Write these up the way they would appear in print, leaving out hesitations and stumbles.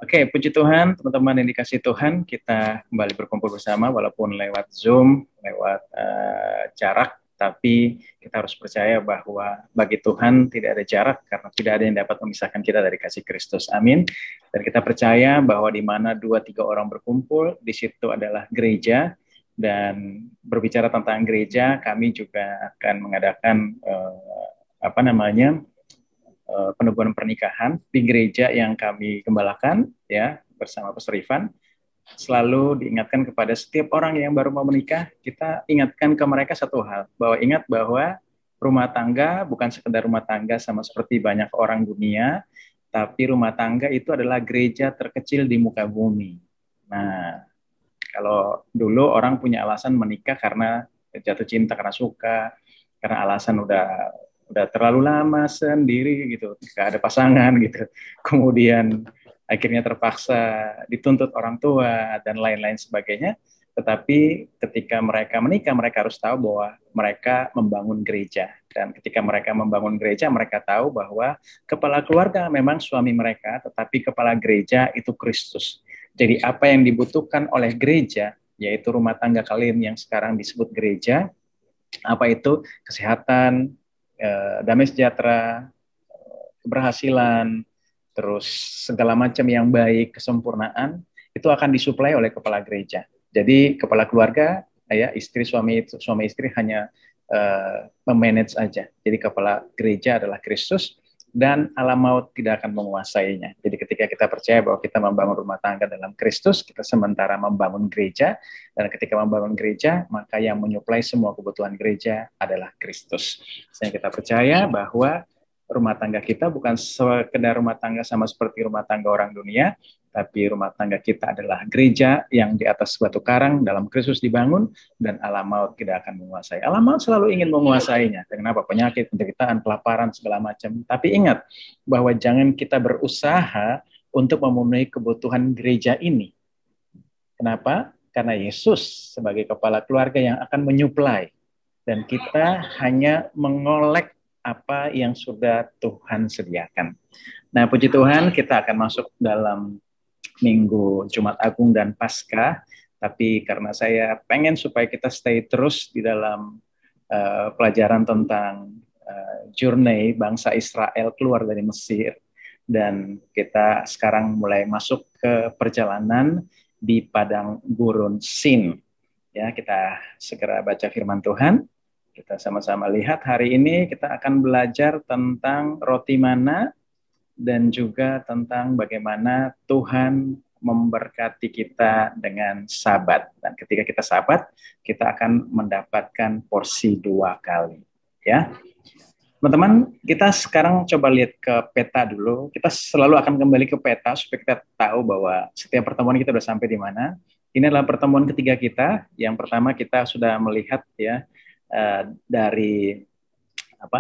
Oke, puji Tuhan, teman-teman yang dikasih Tuhan, kita kembali berkumpul bersama walaupun lewat Zoom, lewat jarak, tapi kita harus percaya bahwa bagi Tuhan tidak ada jarak karena tidak ada yang dapat memisahkan kita dari kasih Kristus. Amin. Dan kita percaya bahwa di mana 2-3 orang berkumpul, di situ adalah gereja. Dan berbicara tentang gereja, kami juga akan mengadakan peneguhan pernikahan di gereja yang kami gembalakan ya bersama Pastor Ivan. Selalu diingatkan kepada setiap orang yang baru mau menikah, kita ingatkan ke mereka satu hal, bahwa ingat bahwa rumah tangga bukan sekedar rumah tangga sama seperti banyak orang dunia, tapi rumah tangga itu adalah gereja terkecil di muka bumi. Nah, kalau dulu orang punya alasan menikah karena jatuh cinta, karena suka, karena alasan udah terlalu lama sendiri gitu, nggak ada pasangan gitu. Kemudian akhirnya terpaksa dituntut orang tua dan lain-lain sebagainya. Tetapi ketika mereka menikah, mereka harus tahu bahwa mereka membangun gereja. Dan ketika mereka membangun gereja, mereka tahu bahwa kepala keluarga memang suami mereka, tetapi kepala gereja itu Kristus. Jadi apa yang dibutuhkan oleh gereja, yaitu rumah tangga kalian yang sekarang disebut gereja, apa itu? Kesehatan, damai sejahtera, keberhasilan, terus segala macam yang baik, kesempurnaan, itu akan disuplai oleh kepala gereja. Jadi kepala keluarga, ya istri suami istri hanya memanage aja. Jadi kepala gereja adalah Kristus dan alam maut tidak akan menguasainya. Jadi ketika kita percaya bahwa kita membangun rumah tangga dalam Kristus, kita sementara membangun gereja, dan ketika membangun gereja, maka yang menyuplai semua kebutuhan gereja adalah Kristus. Sehingga kita percaya bahwa rumah tangga kita bukan sekedar rumah tangga sama seperti rumah tangga orang dunia, tapi rumah tangga kita adalah gereja yang di atas batu karang dalam Kristus dibangun, dan alam maut tidak akan menguasai. Alam maut selalu ingin menguasainya. Kenapa? Penyakit, penderitaan, kelaparan, segala macam. Tapi ingat bahwa jangan kita berusaha untuk memenuhi kebutuhan gereja ini. Kenapa? Karena Yesus sebagai kepala keluarga yang akan menyuplai. Dan kita hanya mengolek apa yang sudah Tuhan sediakan. Nah, puji Tuhan, kita akan masuk dalam Minggu Jumat Agung dan Paskah, tapi karena saya pengen supaya kita stay terus di dalam pelajaran tentang journey bangsa Israel keluar dari Mesir, dan kita sekarang mulai masuk ke perjalanan di padang gurun Sin. Ya, kita segera baca firman Tuhan. Kita sama-sama lihat hari ini kita akan belajar tentang roti mana dan juga tentang bagaimana Tuhan memberkati kita dengan Sabat. Dan ketika kita Sabat, kita akan mendapatkan porsi 2 kali. Ya, teman-teman, kita sekarang coba lihat ke peta dulu. Kita selalu akan kembali ke peta supaya kita tahu bahwa setiap pertemuan kita sudah sampai di mana. Ini adalah pertemuan ketiga kita. Yang pertama kita sudah melihat ya dari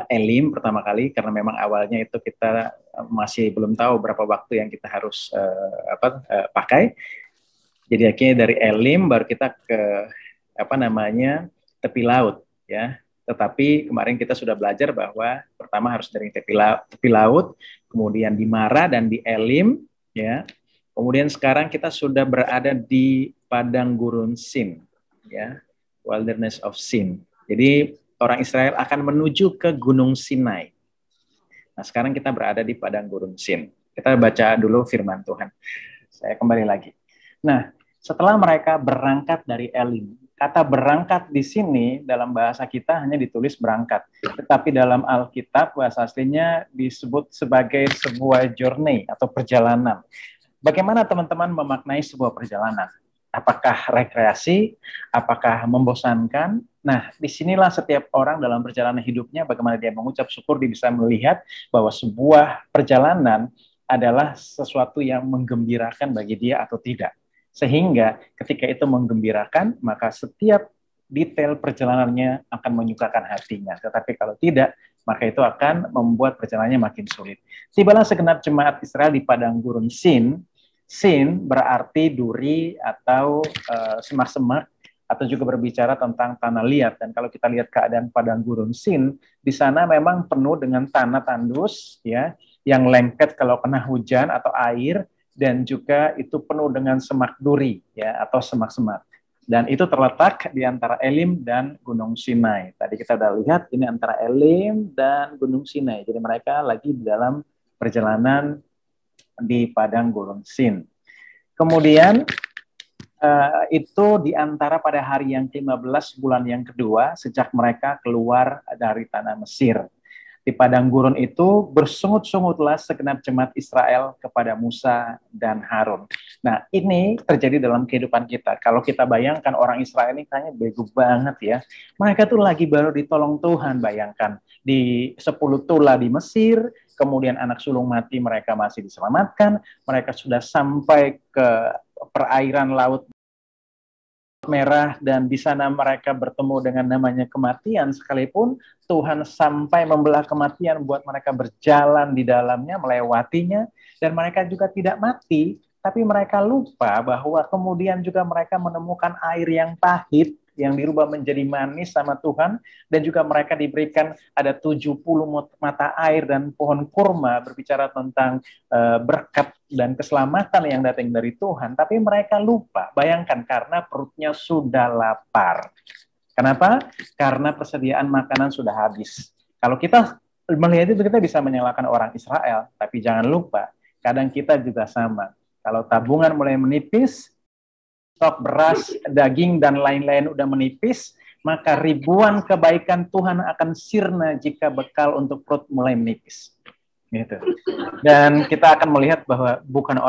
Elim pertama kali, karena memang awalnya itu kita masih belum tahu berapa waktu yang kita harus pakai. Jadi akhirnya dari Elim baru kita ke tepi laut ya. Tetapi kemarin kita sudah belajar bahwa pertama harus dari tepi laut, kemudian di Mara dan di Elim ya. Kemudian sekarang kita sudah berada di padang gurun Sin ya, Wilderness of Sin. Jadi orang Israel akan menuju ke Gunung Sinai. Nah, sekarang kita berada di padang gurun Sin. Kita baca dulu firman Tuhan. Saya kembali lagi. Nah, setelah mereka berangkat dari Elim, kata berangkat di sini dalam bahasa kita hanya ditulis berangkat. Tetapi dalam Alkitab bahasa aslinya disebut sebagai sebuah journey atau perjalanan. Bagaimana teman-teman memaknai sebuah perjalanan? Apakah rekreasi? Apakah membosankan? Nah, disinilah setiap orang dalam perjalanan hidupnya, bagaimana dia mengucap syukur, dia bisa melihat bahwa sebuah perjalanan adalah sesuatu yang menggembirakan bagi dia atau tidak. Sehingga ketika itu menggembirakan, maka setiap detail perjalanannya akan menyukakan hatinya. Tetapi kalau tidak, maka itu akan membuat perjalanannya makin sulit. Tibalah segenap jemaat Israel di padang gurun Sin. Sin berarti duri atau semak-semak, atau juga berbicara tentang tanah liat. Dan kalau kita lihat keadaan padang gurun Sin, di sana memang penuh dengan tanah tandus ya, yang lengket kalau kena hujan atau air, dan juga itu penuh dengan semak duri ya atau semak-semak. Dan itu terletak di antara Elim dan Gunung Sinai. Tadi kita sudah lihat ini antara Elim dan Gunung Sinai. Jadi mereka lagi di dalam perjalanan di padang gurun Sin. Kemudian itu di antara pada hari yang ke-15 bulan yang kedua sejak mereka keluar dari tanah Mesir. Di padang gurun itu bersungut-sungutlah segenap jemaat Israel kepada Musa dan Harun. Nah, ini terjadi dalam kehidupan kita. Kalau kita bayangkan orang Israel ini kayaknya bego banget ya. Mereka tuh lagi baru ditolong Tuhan, bayangkan. Di 10 tula di Mesir, kemudian anak sulung mati mereka masih diselamatkan, mereka sudah sampai ke perairan laut Merah dan di sana mereka bertemu dengan namanya kematian, sekalipun Tuhan sampai membelah kematian buat mereka berjalan di dalamnya, melewatinya, dan mereka juga tidak mati, tapi mereka lupa bahwa kemudian juga mereka menemukan air yang pahit yang dirubah menjadi manis sama Tuhan, dan juga mereka diberikan ada 70 mata air dan pohon kurma berbicara tentang berkat dan keselamatan yang datang dari Tuhan, tapi mereka lupa. Bayangkan, karena perutnya sudah lapar. Kenapa? Karena persediaan makanan sudah habis. Kalau kita melihat itu, kita bisa menyalahkan orang Israel, tapi jangan lupa, kadang kita juga sama. Kalau tabungan mulai menipis, stok beras, daging, dan lain-lain udah menipis, maka ribuan kebaikan Tuhan akan sirna jika bekal untuk perut mulai menipis. Gitu. Dan kita akan melihat bahwa bukan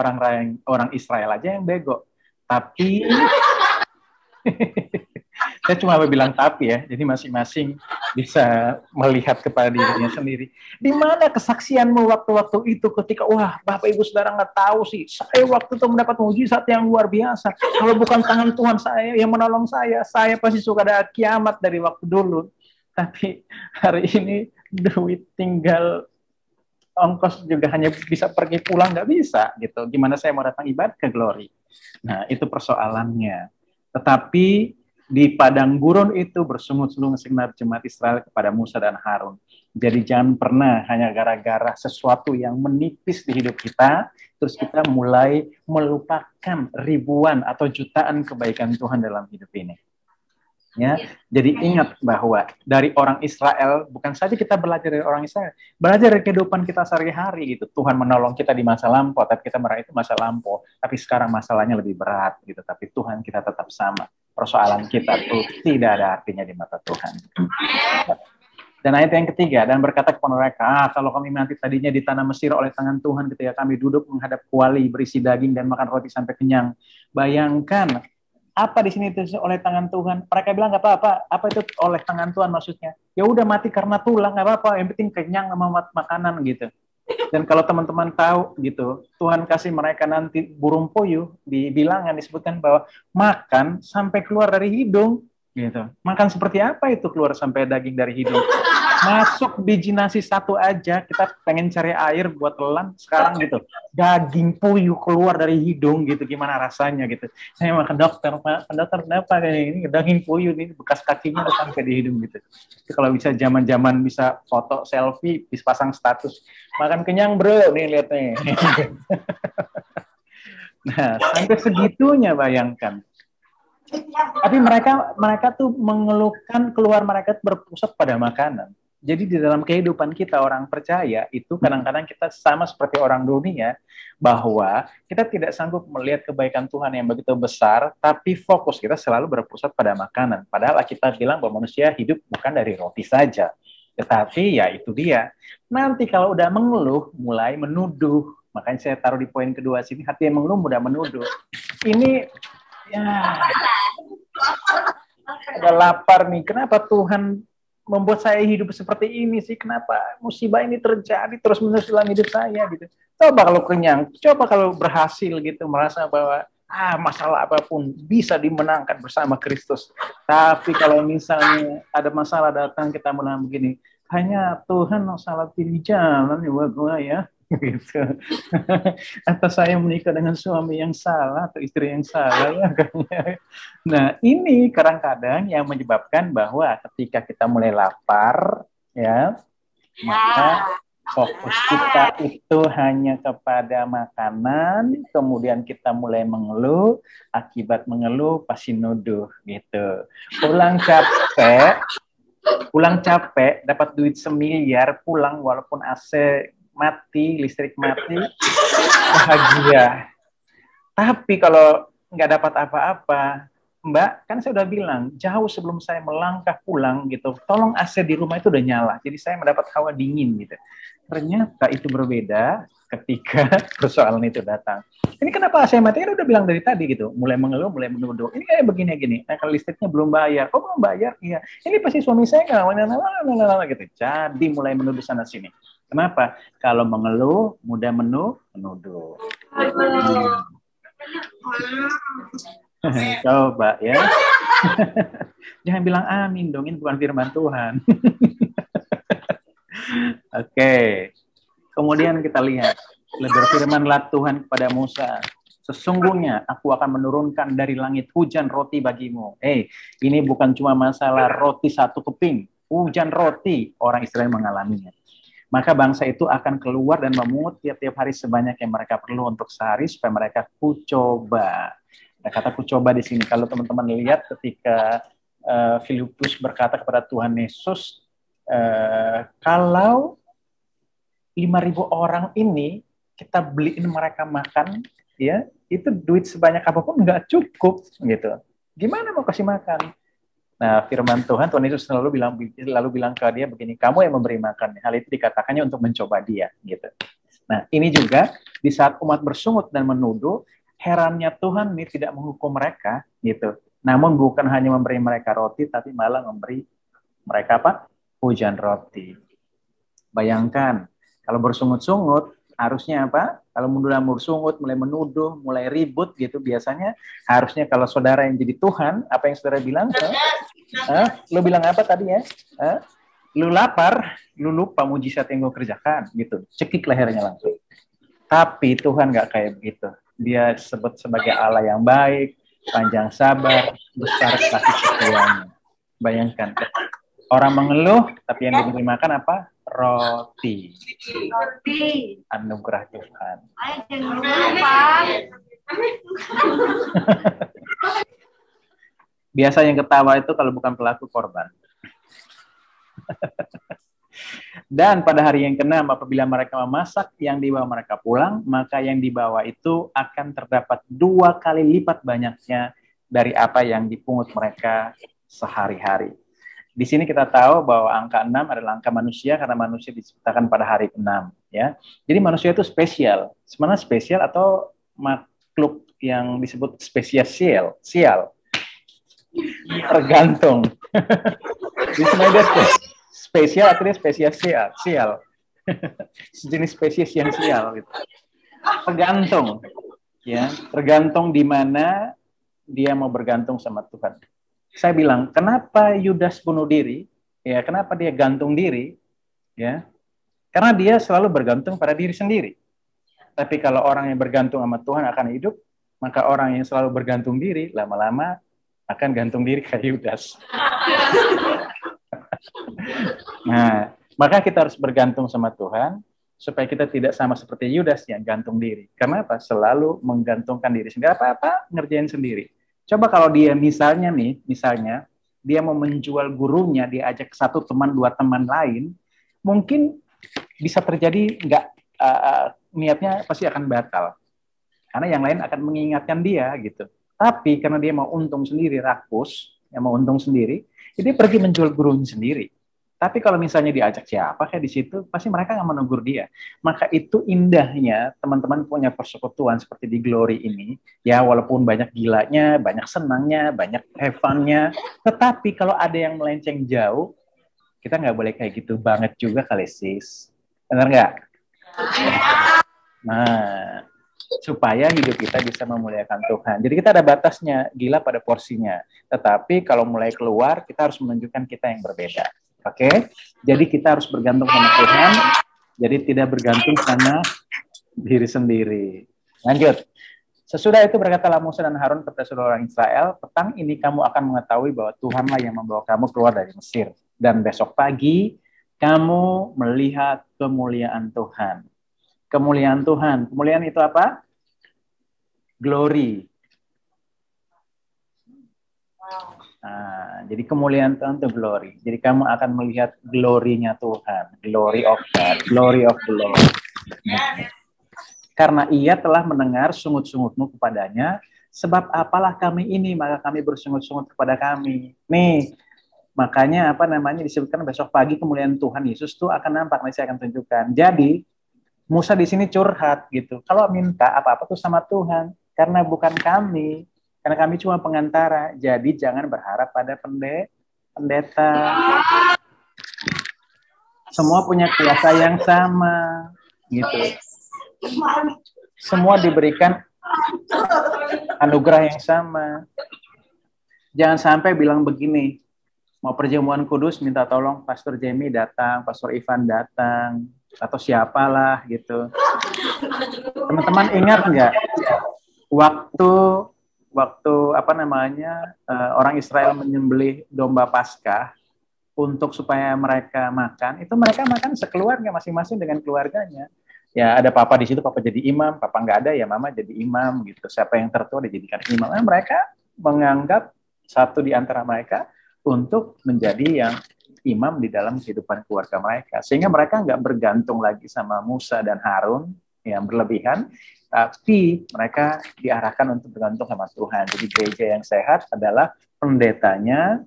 orang Israel aja yang bego, tapi saya cuma bilang tapi ya, jadi masing-masing bisa melihat kepada dirinya sendiri. Di mana kesaksianmu waktu-waktu itu ketika, wah Bapak Ibu Saudara nggak tahu sih, saya waktu itu mendapat mujizat yang luar biasa. Kalau bukan tangan Tuhan saya yang menolong saya pasti suka ada kiamat dari waktu dulu. Tapi hari ini duit tinggal ongkos juga hanya bisa pergi pulang, nggak bisa gitu. Gimana saya mau datang ibadah ke Glory? Nah, itu persoalannya. Tetapi di padang gurun itu bersungut-sungut segenap jemaat Israel kepada Musa dan Harun. Jadi jangan pernah hanya gara-gara sesuatu yang menipis di hidup kita, terus kita mulai melupakan ribuan atau jutaan kebaikan Tuhan dalam hidup ini. Ya, jadi ingat bahwa dari orang Israel, bukan saja kita belajar dari orang Israel, belajar dari kehidupan kita sehari-hari gitu. Tuhan menolong kita di masa lampau, tapi kita merasa itu masa lampau, tapi sekarang masalahnya lebih berat gitu. Tapi Tuhan kita tetap sama. Persoalan kita tuh tidak ada artinya di mata Tuhan. Dan ayat yang ketiga, dan berkata kepada mereka, kalau kami mati tadinya di tanah Mesir oleh tangan Tuhan ketika kami duduk menghadap kuali berisi daging dan makan roti sampai kenyang. Bayangkan, apa di sini itu oleh tangan Tuhan? Mereka bilang nggak apa-apa. Apa itu oleh tangan Tuhan maksudnya? Ya udah mati karena tulang, nggak apa-apa. Yang penting kenyang sama makanan gitu. Dan kalau teman-teman tahu gitu, Tuhan kasih mereka nanti burung puyuh, di bilangan disebutkan bahwa makan sampai keluar dari hidung gitu. Makan seperti apa itu keluar sampai daging dari hidung? Masuk biji nasi satu aja, kita pengen cari air buat telan sekarang gitu. Daging puyuh keluar dari hidung gitu, gimana rasanya gitu. Saya makan dokter, Pak, dokter kenapa kayak ini daging puyuh ini bekas kakinya udah sampai di hidung gitu. Jadi kalau bisa zaman-zaman bisa foto selfie, bisa pasang status makan kenyang bro, nih lihat nih. Nah, sampai segitunya bayangkan. Tapi mereka tuh mengeluhkan keluar mereka berpusat pada makanan. Jadi di dalam kehidupan kita orang percaya itu kadang-kadang kita sama seperti orang dunia, bahwa kita tidak sanggup melihat kebaikan Tuhan yang begitu besar, tapi fokus kita selalu berpusat pada makanan. Padahal kita bilang bahwa manusia hidup bukan dari roti saja. Tetapi ya itu dia. Nanti kalau udah mengeluh, mulai menuduh. Makanya saya taruh di poin kedua sini, hati yang mengeluh mudah menuduh. Ini ya ada lapar nih. Kenapa Tuhan membuat saya hidup seperti ini sih? Kenapa musibah ini terjadi terus-menerus dalam hidup saya gitu? Coba kalau kenyang, coba kalau berhasil gitu, merasa bahwa masalah apapun bisa dimenangkan bersama Kristus. Tapi kalau misalnya ada masalah datang, kita menang begini, hanya Tuhan salah pilih jalan ya buat gua ya. Gitu. Atau saya menikah dengan suami yang salah atau istri yang salah ya kayaknya. Nah ini kadang-kadang yang menyebabkan bahwa ketika kita mulai lapar ya, maka Fokus kita itu hanya kepada makanan, kemudian kita mulai mengeluh, akibat mengeluh pasti nuduh gitu. Pulang capek, dapat duit semiliar, pulang walaupun AC mati, listrik mati, bahagia. Tapi kalau nggak dapat apa-apa, Mbak, kan saya udah bilang, jauh sebelum saya melangkah pulang gitu, tolong AC di rumah itu udah nyala, jadi saya mendapat hawa dingin gitu. Ternyata itu berbeda ketika persoalan itu datang. Ini kenapa AC mati? Kan udah bilang dari tadi gitu, mulai mengeluh, mulai menuduh. Ini kayak begini-gini, nah kalau listriknya belum bayar, oh belum bayar? Iya. Ini pasti suami saya nggak, gitu. Jadi mulai menuduh sana sini. Kenapa? Kalau mengeluh, mudah menuduh. Coba ya. Jangan bilang amin dong, ini bukan firman Tuhan. Oke. Kemudian kita lihat, berfirmanlah Tuhan kepada Musa, sesungguhnya aku akan menurunkan dari langit hujan roti bagimu. Ini bukan cuma masalah roti satu keping, hujan roti, orang Israel mengalaminya. Maka bangsa itu akan keluar dan memungut tiap-tiap hari sebanyak yang mereka perlu untuk sehari supaya mereka kucoba. Ada kata kucoba di sini. Kalau teman-teman lihat ketika Filipus berkata kepada Tuhan Yesus, kalau 5.000 orang ini kita beliin mereka makan, ya itu duit sebanyak apapun nggak cukup gitu. Gimana mau kasih makan? Nah, firman Tuhan Yesus selalu bilang ke dia begini, kamu yang memberi makan. Hal itu dikatakannya untuk mencoba dia gitu. Nah, ini juga di saat umat bersungut dan menuduh, herannya Tuhan ini tidak menghukum mereka gitu. Namun bukan hanya memberi mereka roti, tapi malah memberi mereka apa? Hujan roti. Bayangkan, kalau bersungut-sungut, harusnya apa? Kalau mulai bersungut, mulai menuduh, mulai ribut gitu, biasanya harusnya kalau saudara yang jadi Tuhan, apa yang saudara bilang? Lu bilang apa tadi ya? Lu lapar, lu lupa mujizat yang gue kerjakan, gitu. Cekik lehernya langsung. Tapi Tuhan nggak kayak begitu. Dia disebut sebagai Allah yang baik, panjang sabar, besar kasih setianya. Bayangkan, orang mengeluh, tapi yang diberi makan apa? Roti. Anugerah Tuhan. Biasa yang ketawa itu kalau bukan pelaku, korban. Dan pada hari yang keenam, apabila mereka memasak yang dibawa mereka pulang, maka yang dibawa itu akan terdapat 2 kali lipat banyaknya dari apa yang dipungut mereka sehari-hari. Di sini kita tahu bahwa angka 6 adalah angka manusia karena manusia diciptakan pada hari ke-6. Ya. Jadi manusia itu spesial. Sebenarnya spesial atau makhluk yang disebut spesies sial. Tergantung. Di sini ada spesial atau dia spesies sial. Sejenis spesies yang sial. Gitu. Tergantung. Ya, tergantung di mana dia mau bergantung sama Tuhan. Saya bilang, kenapa Yudas bunuh diri? Ya, kenapa dia gantung diri? Ya, karena dia selalu bergantung pada diri sendiri. Tapi kalau orang yang bergantung sama Tuhan akan hidup, maka orang yang selalu bergantung diri lama-lama akan gantung diri kayak Yudas. Nah, maka kita harus bergantung sama Tuhan supaya kita tidak sama seperti Yudas yang gantung diri. Karena apa? Selalu menggantungkan diri sendiri. Apa-apa ngerjain sendiri. Coba kalau dia misalnya dia mau menjual gurunya, dia ajak 1 teman 2 teman lain, mungkin bisa terjadi niatnya pasti akan batal. Karena yang lain akan mengingatkan dia gitu. Tapi karena dia mau untung sendiri, rakus, yang mau untung sendiri, dia pergi menjual gurunya sendiri. Tapi kalau misalnya diajak siapa kayak di situ, pasti mereka nggak menegur dia. Maka itu indahnya teman-teman punya persekutuan seperti di Glory ini. Ya walaupun banyak gilanya, banyak senangnya, banyak have fun-nya. Tetapi kalau ada yang melenceng jauh, kita nggak boleh kayak gitu banget juga kali sis. Benar nggak? Nah, supaya hidup kita bisa memuliakan Tuhan. Jadi kita ada batasnya, gila pada porsinya. Tetapi kalau mulai keluar, kita harus menunjukkan kita yang berbeda. Oke, jadi kita harus bergantung sama Tuhan, jadi tidak bergantung sama diri sendiri. Lanjut. Sesudah itu berkatalah Musa dan Harun kepada seluruh orang Israel, petang ini kamu akan mengetahui bahwa Tuhanlah yang membawa kamu keluar dari Mesir. Dan besok pagi, kamu melihat kemuliaan Tuhan. Kemuliaan Tuhan. Kemuliaan itu apa? Glory. Nah, jadi kemuliaan Tuhan itu glory. Jadi kamu akan melihat glory-nya Tuhan. Glory of God. Glory of the Lord. Karena ia telah mendengar sungut-sungutmu kepadanya, sebab apalah kami ini, maka kami bersungut-sungut kepada kami. Nih, makanya disebutkan besok pagi kemuliaan Tuhan Yesus tuh akan nampak, nanti saya akan tunjukkan. Jadi, Musa di sini curhat gitu. Kalau minta apa-apa tuh sama Tuhan, karena bukan kami. Karena kami cuma pengantara, jadi jangan berharap pada pendeta. Semua punya kuasa yang sama, gitu. Semua diberikan anugerah yang sama. Jangan sampai bilang begini, mau perjamuan kudus minta tolong Pastor Jamie datang, Pastor Ivan datang, atau siapalah gitu. Teman-teman ingat nggak waktu orang Israel menyembelih domba Paskah untuk supaya mereka makan, itu mereka makan sekeluarga masing-masing dengan keluarganya. Ya ada papa di situ, papa jadi imam, papa nggak ada ya mama jadi imam gitu. Siapa yang tertua dijadikan imam. Nah, mereka menganggap satu di antara mereka untuk menjadi yang imam di dalam kehidupan keluarga mereka, sehingga mereka nggak bergantung lagi sama Musa dan Harun yang berlebihan, tapi mereka diarahkan untuk bergantung sama Tuhan. Jadi gereja yang sehat adalah pendetanya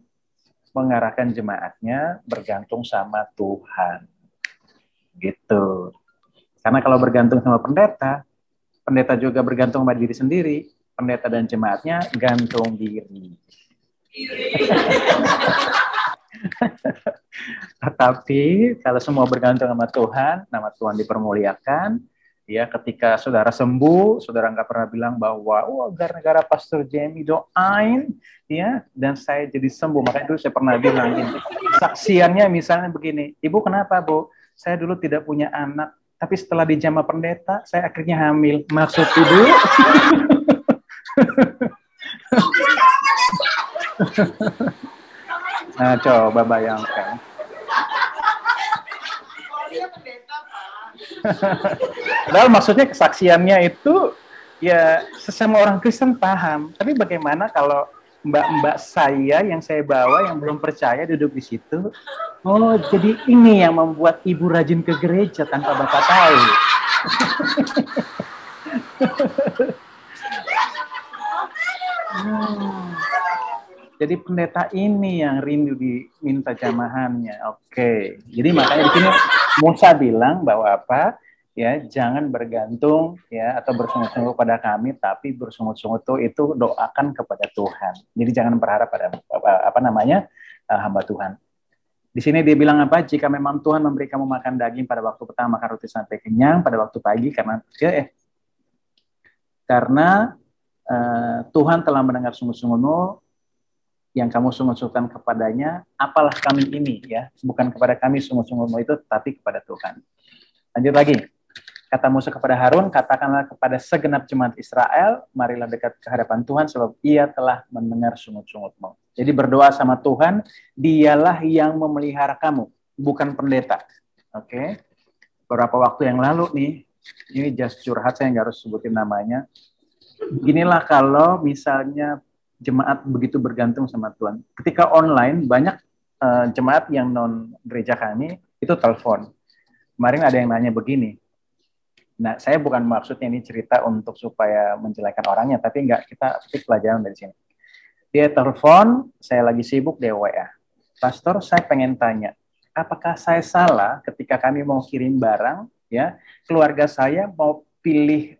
mengarahkan jemaatnya bergantung sama Tuhan. Gitu. Karena kalau bergantung sama pendeta, pendeta juga bergantung sama diri sendiri, pendeta dan jemaatnya gantung diri. Tetapi kalau semua bergantung sama Tuhan, nama Tuhan dipermuliakan. Ya, ketika saudara sembuh, saudara nggak pernah bilang bahwa gara-gara Pastor Jamie doain, ya, dan saya jadi sembuh. Makanya dulu saya pernah bilang ini, saksiannya misalnya begini, Ibu kenapa Bu? Saya dulu tidak punya anak, tapi setelah dijamah pendeta, saya akhirnya hamil. Maksud Ibu? Nah, coba bayangkan. Padahal maksudnya kesaksiannya itu ya sesama orang Kristen paham. Tapi bagaimana kalau mbak-mbak saya yang saya bawa yang belum percaya duduk di situ? Oh, jadi ini yang membuat ibu rajin ke gereja tanpa bapak tahu. Jadi pendeta ini yang rindu diminta jamahannya. Oke. Jadi makanya di sini Musa bilang bahwa apa? Ya, jangan bergantung ya atau bersungut-sungut pada kami, tapi bersungut-sungut itu doakan kepada Tuhan. Jadi jangan berharap pada hamba Tuhan. Di sini dia bilang apa? Jika memang Tuhan memberi kamu makan daging pada waktu petang, makan roti sampai kenyang pada waktu pagi karena Tuhan telah mendengar sungut-sungutmu yang kamu sungut-sungutkan kepadanya, apalah kami ini ya, bukan kepada kami sungut-sungutmu itu, tapi kepada Tuhan. Lanjut lagi. Kata Musa kepada Harun, katakanlah kepada segenap jemaat Israel, marilah dekat ke hadapan Tuhan sebab ia telah mendengar sungut-sungutmu. Jadi berdoa sama Tuhan, dialah yang memelihara kamu, bukan pendeta. Oke. Beberapa waktu yang lalu nih, ini just curhat, saya nggak harus sebutin namanya. Ginilah kalau misalnya jemaat begitu bergantung sama Tuhan. Ketika online, banyak jemaat yang non gereja kami itu telepon. Kemarin ada yang nanya begini. Nah, saya bukan maksudnya ini cerita untuk supaya menjelekan orangnya, tapi kita petik pelajaran dari sini. Dia telepon, saya lagi sibuk di WA. Pastor, saya pengen tanya, apakah saya salah ketika kami mau kirim barang, ya, keluarga saya mau pilih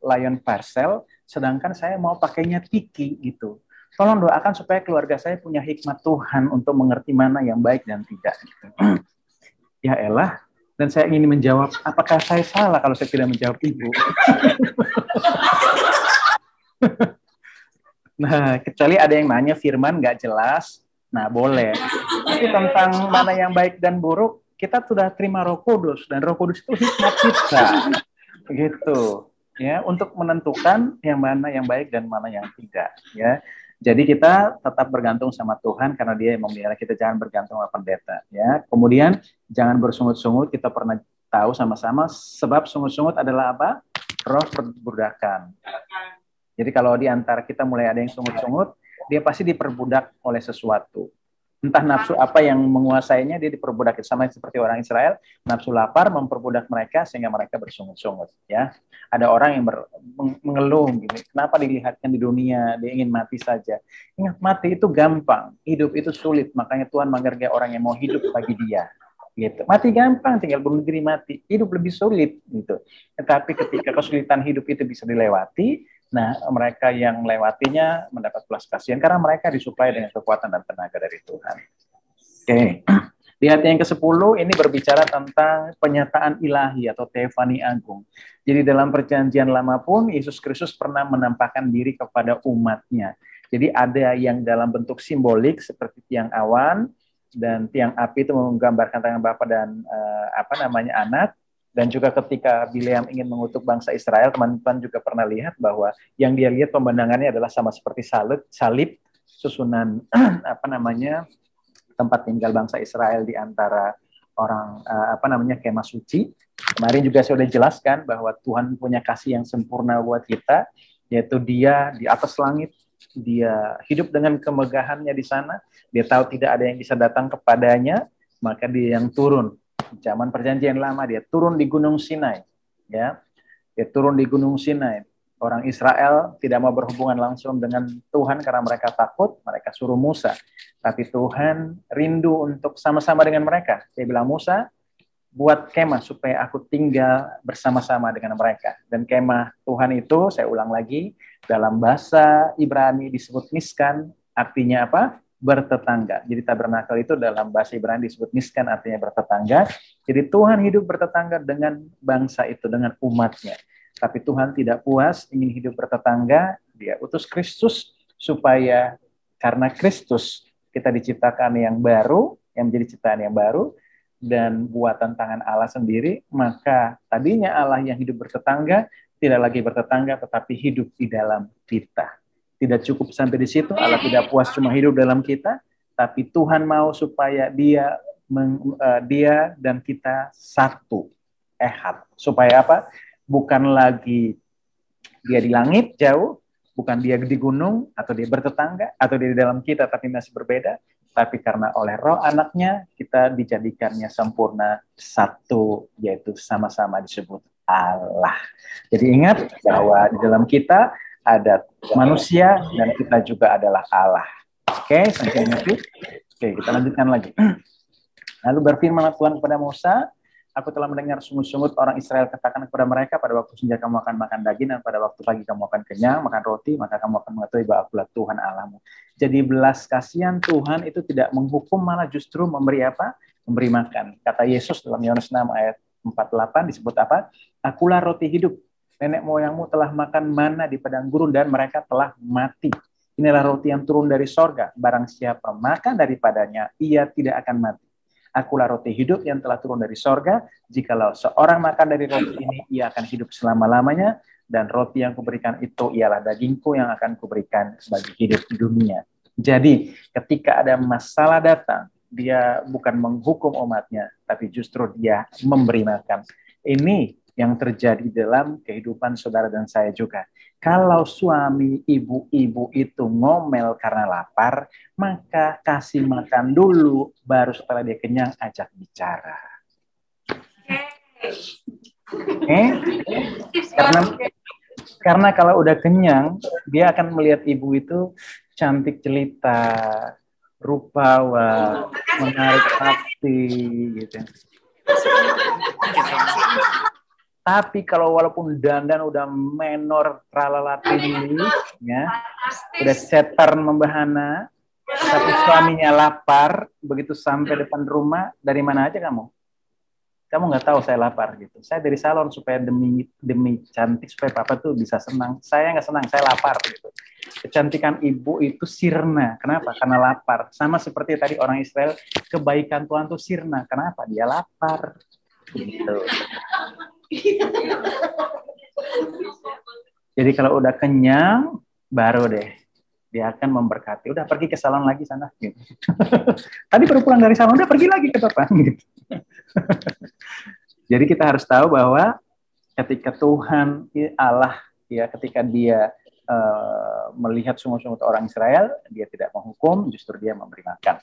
Lion Parcel, sedangkan saya mau pakainya Tiki gitu. Tolong doakan supaya keluarga saya punya hikmat Tuhan untuk mengerti mana yang baik dan tidak. Gitu. Ya elah, dan saya ingin menjawab, apakah saya salah kalau saya tidak menjawab Ibu? Nah, kecuali ada yang nanya firman nggak jelas, nah boleh. Tapi tentang mana yang baik dan buruk, kita sudah terima Roh Kudus, dan Roh Kudus itu hikmat kita. Gitu. Ya, untuk menentukan yang mana yang baik dan mana yang tidak, ya. Jadi kita tetap bergantung sama Tuhan karena Dia yang memelihara kita, jangan bergantung sama pendeta. Ya. Kemudian jangan bersungut-sungut, kita pernah tahu sama-sama sebab sungut-sungut adalah apa? Roh perbudakan. Jadi kalau di antara kita mulai ada yang sungut-sungut, dia pasti diperbudak oleh sesuatu. Entah nafsu apa yang menguasainya, dia diperbudak. Sama seperti orang Israel, nafsu lapar memperbudak mereka sehingga mereka bersungut-sungut. Ya, ada orang yang mengeluh, gitu. Kenapa dilihatkan di dunia, dia ingin mati saja. Ingat, mati itu gampang, hidup itu sulit. Makanya Tuhan menghargai orang yang mau hidup bagi dia. Gitu. Mati gampang, tinggal bunuh diri mati. Hidup lebih sulit. Gitu. Tetapi ketika kesulitan hidup itu bisa dilewati, nah, mereka yang melewatinya mendapat belas kasihan karena mereka disuplai dengan kekuatan dan tenaga dari Tuhan. Oke. Di ayat yang ke-10 ini berbicara tentang penyataan ilahi atau teofani agung. Jadi dalam perjanjian lama pun Yesus Kristus pernah menampakkan diri kepada umatnya. Jadi ada yang dalam bentuk simbolik seperti tiang awan dan tiang api itu menggambarkan tangan Bapa dan anak. Dan juga ketika Bileam ingin mengutuk bangsa Israel, teman-teman juga pernah lihat bahwa yang dia lihat pemandangannya adalah sama seperti salib susunan tempat tinggal bangsa Israel di antara orang kemah suci. Kemarin juga saya sudah jelaskan bahwa Tuhan punya kasih yang sempurna buat kita, yaitu Dia di atas langit, Dia hidup dengan kemegahannya di sana, Dia tahu tidak ada yang bisa datang kepadanya, maka Dia yang turun. Zaman perjanjian lama dia turun di Gunung Sinai, ya, dia turun di Gunung Sinai. Orang Israel tidak mau berhubungan langsung dengan Tuhan karena mereka takut, mereka suruh Musa. Tapi Tuhan rindu untuk sama-sama dengan mereka. Dia bilang, Musa, buat kemah supaya aku tinggal bersama-sama dengan mereka. Dan kemah Tuhan itu, saya ulang lagi, dalam bahasa Ibrani disebut miskan, artinya apa? Bertetangga. Jadi tabernakel itu dalam bahasa Ibrani disebut miskan, artinya bertetangga. Jadi Tuhan hidup bertetangga dengan bangsa itu, dengan umatnya. Tapi Tuhan tidak puas, ingin hidup bertetangga. Dia utus Kristus supaya karena Kristus kita diciptakan yang baru, yang menjadi ciptaan yang baru, dan buatan tangan Allah sendiri, maka tadinya Allah yang hidup bertetangga, tidak lagi bertetangga, tetapi hidup di dalam kita. Tidak cukup sampai di situ, Allah tidak puas cuma hidup dalam kita, tapi Tuhan mau supaya dia dan kita satu, ehad. Supaya apa? Bukan lagi dia di langit jauh, bukan dia di gunung, atau dia bertetangga, atau dia di dalam kita, tapi masih berbeda, tapi karena oleh roh anaknya, kita dijadikannya sempurna satu, yaitu sama-sama disebut Allah. Jadi ingat bahwa di dalam kita ada manusia dan kita juga adalah Allah. Oke, sampai nanti. Oke, kita lanjutkan lagi. Lalu berfirman Tuhan kepada Musa, aku telah mendengar sungut-sungut orang Israel katakan kepada mereka, pada waktu senja kamu akan makan daging, dan pada waktu pagi kamu akan kenyang, makan roti, maka kamu akan mengetahui bahwa akulah Tuhan Allahmu. Jadi belas kasihan Tuhan itu tidak menghukum, malah justru memberi apa? Memberi makan. Kata Yesus dalam Yohanes 6 ayat 48 disebut apa? Akulah roti hidup. Nenek moyangmu telah makan mana di padang gurun dan mereka telah mati. Inilah roti yang turun dari sorga. Barang siapa makan daripadanya, ia tidak akan mati. Akulah roti hidup yang telah turun dari sorga. Jikalau seorang makan dari roti ini, ia akan hidup selama-lamanya. Dan roti yang kuberikan itu ialah dagingku yang akan kuberikan sebagai hidup di dunia. Jadi ketika ada masalah datang, dia bukan menghukum umatnya, tapi justru dia memberi makan. Ini yang terjadi dalam kehidupan saudara dan saya juga. Kalau suami ibu-ibu itu ngomel karena lapar, maka kasih makan dulu, baru setelah dia kenyang ajak bicara. Karena kalau udah kenyang, dia akan melihat ibu itu cantik jelita, rupawan, menarik hati, gitu. Tapi kalau walaupun dandan udah menor tralala tinggi, ya, udah setar membahana, tapi suaminya lapar, begitu sampai depan rumah, dari mana aja kamu? Kamu nggak tahu saya lapar gitu. Saya dari salon supaya demi cantik supaya papa tuh bisa senang. Saya nggak senang, saya lapar gitu. Kecantikan ibu itu sirna. Kenapa? Karena lapar. Sama seperti tadi orang Israel, kebaikan Tuhan tuh sirna. Kenapa? Dia lapar. Gitu. Jadi kalau udah kenyang, baru deh Dia akan memberkati. Udah pergi ke salon lagi sana. Gitu. Tadi baru pulang dari salon, udah pergi lagi ke depan. Gitu. Jadi kita harus tahu bahwa ketika Tuhan Allah, ya, ketika Dia melihat sungguh-sungguh orang Israel, Dia tidak menghukum, justru Dia memberi makan.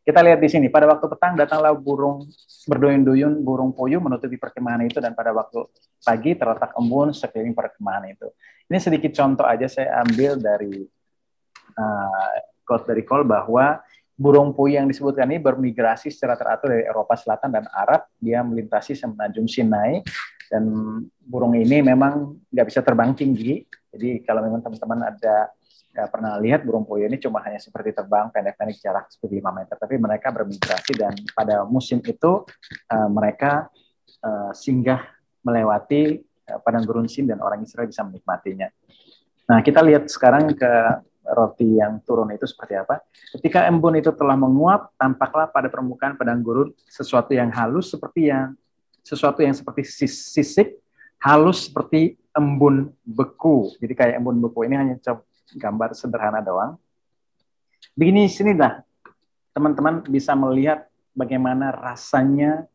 Kita lihat di sini, pada waktu petang datanglah burung berduyun-duyun, burung puyuh menutupi perkemahan itu, dan pada waktu pagi terletak embun sekeliling perkemahan itu. Ini sedikit contoh aja saya ambil dari quote dari Cole, bahwa burung puyuh yang disebutkan ini bermigrasi secara teratur dari Eropa Selatan dan Arab. Dia melintasi semenanjung Sinai, dan burung ini memang nggak bisa terbang tinggi. Jadi kalau memang teman-teman ada pernah lihat burung puyuh ini cuma hanya seperti terbang pendek-pendek jarak seperti 5 meter, tapi mereka bermigrasi, dan pada musim itu mereka singgah melewati padang gurun Sin, dan orang Israel bisa menikmatinya. Nah, kita lihat sekarang ke roti yang turun itu seperti apa. Ketika embun itu telah menguap, tampaklah pada permukaan padang gurun sesuatu yang halus seperti sisik, halus seperti embun beku. Jadi kayak embun beku. Ini hanya gambar sederhana doang. Begini, sini dah teman-teman bisa melihat bagaimana rasanya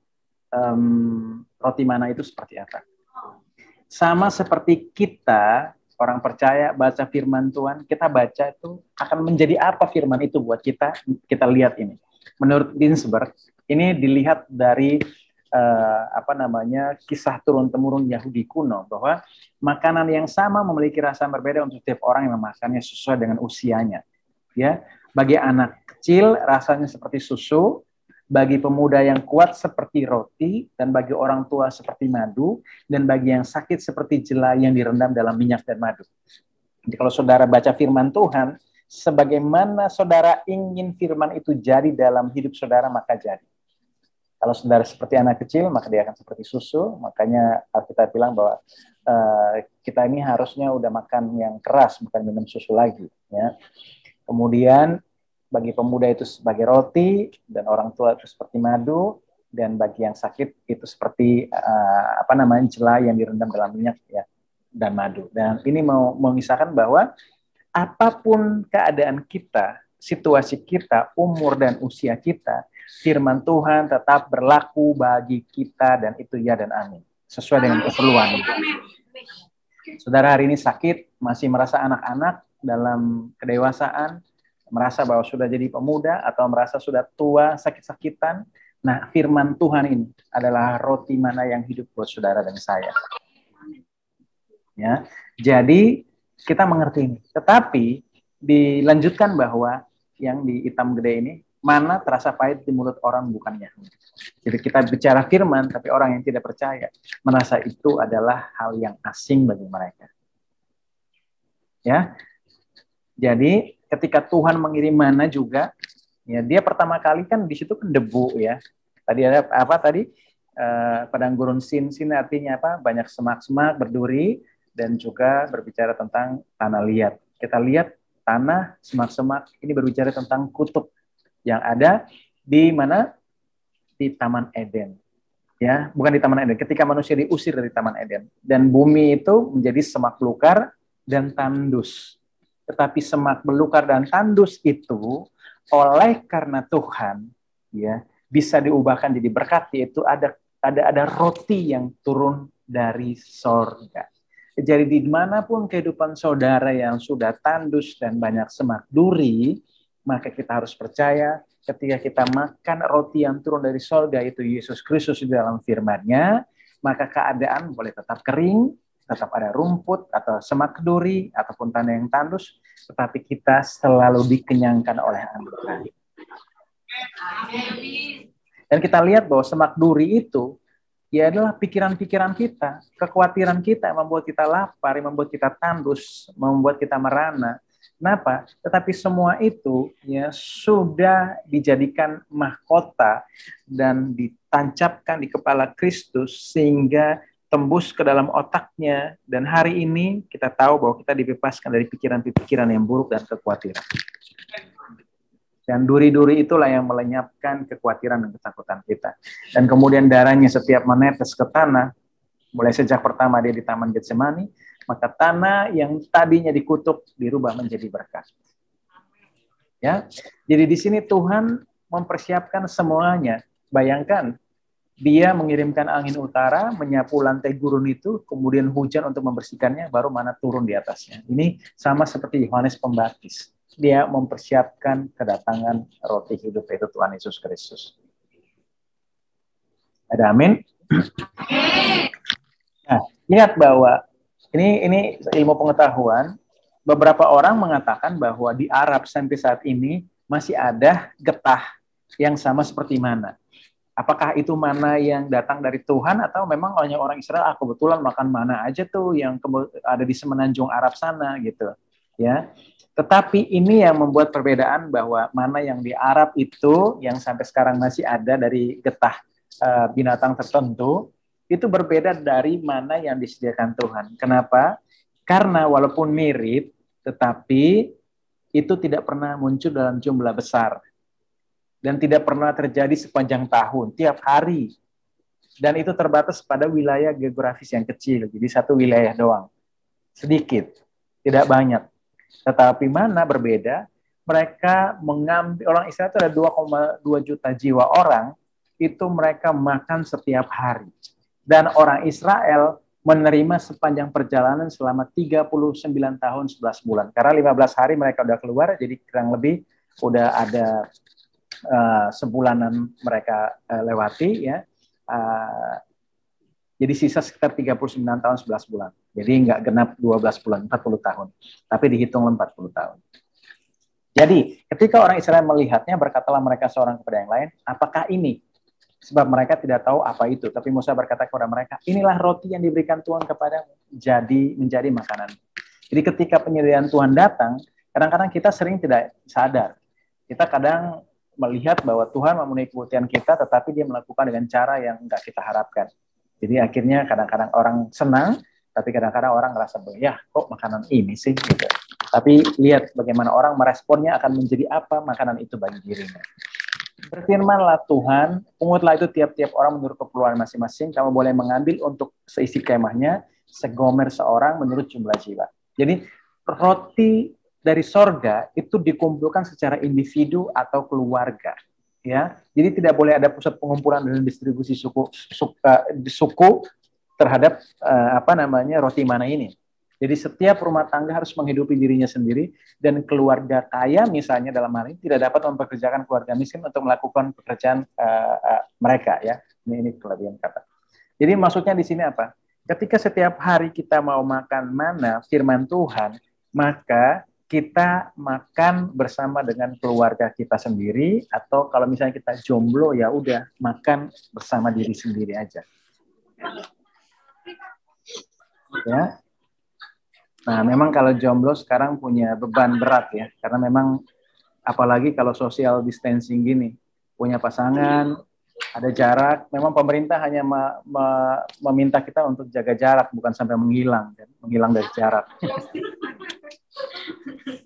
roti mana itu seperti apa. Sama seperti kita orang percaya baca firman Tuhan, kita baca itu akan menjadi apa firman itu buat kita. Kita lihat ini. Menurut Ginsberg, ini dilihat dari kisah turun-temurun Yahudi kuno, bahwa makanan yang sama memiliki rasa berbeda untuk setiap orang yang memakannya sesuai dengan usianya. Ya, bagi anak kecil rasanya seperti susu, bagi pemuda yang kuat seperti roti, dan bagi orang tua seperti madu, dan bagi yang sakit seperti jela yang direndam dalam minyak dan madu. Jadi kalau saudara baca firman Tuhan, sebagaimana saudara ingin firman itu jadi dalam hidup saudara, maka jadi. Kalau saudara seperti anak kecil, maka dia akan seperti susu. Makanya kita bilang bahwa kita ini harusnya udah makan yang keras, bukan minum susu lagi. Ya. Kemudian bagi pemuda itu sebagai roti, dan orang tua itu seperti madu, dan bagi yang sakit itu seperti jela yang direndam dalam minyak, ya, dan madu. Dan ini mau mengisahkan bahwa apapun keadaan kita, situasi kita, umur dan usia kita, firman Tuhan tetap berlaku bagi kita, dan itu ya dan amin. Sesuai dengan keperluan. Saudara hari ini sakit, masih merasa anak-anak dalam kedewasaan, merasa bahwa sudah jadi pemuda, atau merasa sudah tua, sakit-sakitan. Nah, firman Tuhan ini adalah roti mana yang hidup buat saudara dan saya. Ya, jadi kita mengerti ini. Tetapi dilanjutkan bahwa yang di hitam gede ini, mana terasa pahit di mulut orang bukannya. Jadi kita bicara firman, tapi orang yang tidak percaya merasa itu adalah hal yang asing bagi mereka. Ya, jadi ketika Tuhan mengirim mana juga, ya, dia pertama kali kan di situ kan debu, ya. Tadi ada apa tadi? Padang gurun Sin artinya apa? Banyak semak-semak, berduri, dan juga berbicara tentang tanah liat. Kita lihat tanah, semak-semak, ini berbicara tentang kutub yang ada di mana? Di Taman Eden. Ya, bukan di Taman Eden. Ketika manusia diusir dari Taman Eden, dan bumi itu menjadi semak belukar dan tandus. Tetapi semak belukar dan tandus itu oleh karena Tuhan, ya, bisa diubahkan jadi berkat, yaitu ada roti yang turun dari sorga. Jadi dimanapun kehidupan saudara yang sudah tandus dan banyak semak duri, maka kita harus percaya ketika kita makan roti yang turun dari sorga, itu Yesus Kristus di dalam firman-Nya, maka keadaan boleh tetap kering, tetap ada rumput atau semak duri ataupun tanah yang tandus, tetapi kita selalu dikenyangkan oleh anugerah. Dan kita lihat bahwa semak duri itu ya adalah pikiran-pikiran kita, kekhawatiran kita yang membuat kita lapar, yang membuat kita tandus, membuat kita merana. Kenapa? Tetapi semua itu ya sudah dijadikan mahkota dan ditancapkan di kepala Kristus sehingga tembus ke dalam otaknya, dan hari ini kita tahu bahwa kita dibebaskan dari pikiran-pikiran yang buruk dan kekhawatiran. Dan duri-duri itulah yang melenyapkan kekhawatiran dan ketakutan kita. Dan kemudian darahnya setiap menetes ke tanah, mulai sejak pertama dia di Taman Getsemani, maka tanah yang tadinya dikutuk dirubah menjadi berkat. Ya, jadi di sini Tuhan mempersiapkan semuanya. Bayangkan, Dia mengirimkan angin utara, menyapu lantai gurun itu, kemudian hujan untuk membersihkannya, baru mana turun di atasnya. Ini sama seperti Yohanes Pembaptis. Dia mempersiapkan kedatangan roti hidup, yaitu Tuhan Yesus Kristus. Ada amin? Nah, ingat bahwa ini ilmu pengetahuan. Beberapa orang mengatakan bahwa di Arab sampai saat ini masih ada getah yang sama seperti mana. Apakah itu mana yang datang dari Tuhan atau memang hanya orang Israel kebetulan makan mana aja tuh yang ada di semenanjung Arab sana gitu, ya. Tetapi ini yang membuat perbedaan bahwa mana yang di Arab itu yang sampai sekarang masih ada dari getah binatang tertentu itu berbeda dari mana yang disediakan Tuhan. Kenapa? Karena walaupun mirip, tetapi itu tidak pernah muncul dalam jumlah besar. Dan tidak pernah terjadi sepanjang tahun, tiap hari. Dan itu terbatas pada wilayah geografis yang kecil. Jadi satu wilayah doang. Sedikit, tidak banyak. Tetapi mana berbeda, mereka mengambil, orang Israel itu ada 2,2 juta jiwa orang, itu mereka makan setiap hari. Dan orang Israel menerima sepanjang perjalanan selama 39 tahun 11 bulan. Karena 15 hari mereka udah keluar, jadi kurang lebih udah ada sebulanan mereka lewati, ya. Jadi sisa sekitar 39 tahun 11 bulan. Jadi nggak genap 12 bulan, 40 tahun. Tapi dihitung 40 tahun. Jadi ketika orang Israel melihatnya, berkatalah mereka seorang kepada yang lain, apakah ini? Sebab mereka tidak tahu apa itu. Tapi Musa berkata kepada mereka, inilah roti yang diberikan Tuhan kepadamu, jadi menjadi makanan. Jadi ketika penyediaan Tuhan datang, kadang-kadang kita sering tidak sadar. Kita kadang melihat bahwa Tuhan memenuhi kebutuhan kita, tetapi Dia melakukan dengan cara yang nggak kita harapkan. Jadi akhirnya kadang-kadang orang senang, tapi kadang-kadang orang ngerasa bahwa ya kok makanan ini sih gitu. Tapi lihat bagaimana orang meresponnya akan menjadi apa makanan itu bagi dirinya. Berfirmanlah Tuhan, pungutlah itu tiap-tiap orang menurut keperluan masing-masing. Kamu boleh mengambil untuk seisi kemahnya, segomer seorang menurut jumlah jiwa. Jadi roti dari sorga itu dikumpulkan secara individu atau keluarga, ya. Jadi tidak boleh ada pusat pengumpulan dan distribusi suku terhadap roti mana ini. Jadi setiap rumah tangga harus menghidupi dirinya sendiri, dan keluarga kaya misalnya dalam hal ini tidak dapat mempekerjakan keluarga miskin untuk melakukan pekerjaan mereka, ya. Ini kelebihan kata. Jadi maksudnya di sini apa? Ketika setiap hari kita mau makan mana firman Tuhan, maka kita makan bersama dengan keluarga kita sendiri, atau kalau misalnya kita jomblo ya udah makan bersama diri sendiri aja. Ya. Nah, memang kalau jomblo sekarang punya beban berat ya, karena memang apalagi kalau social distancing gini, punya pasangan, ada jarak, memang pemerintah hanya meminta kita untuk jaga jarak, bukan sampai menghilang dari jarak.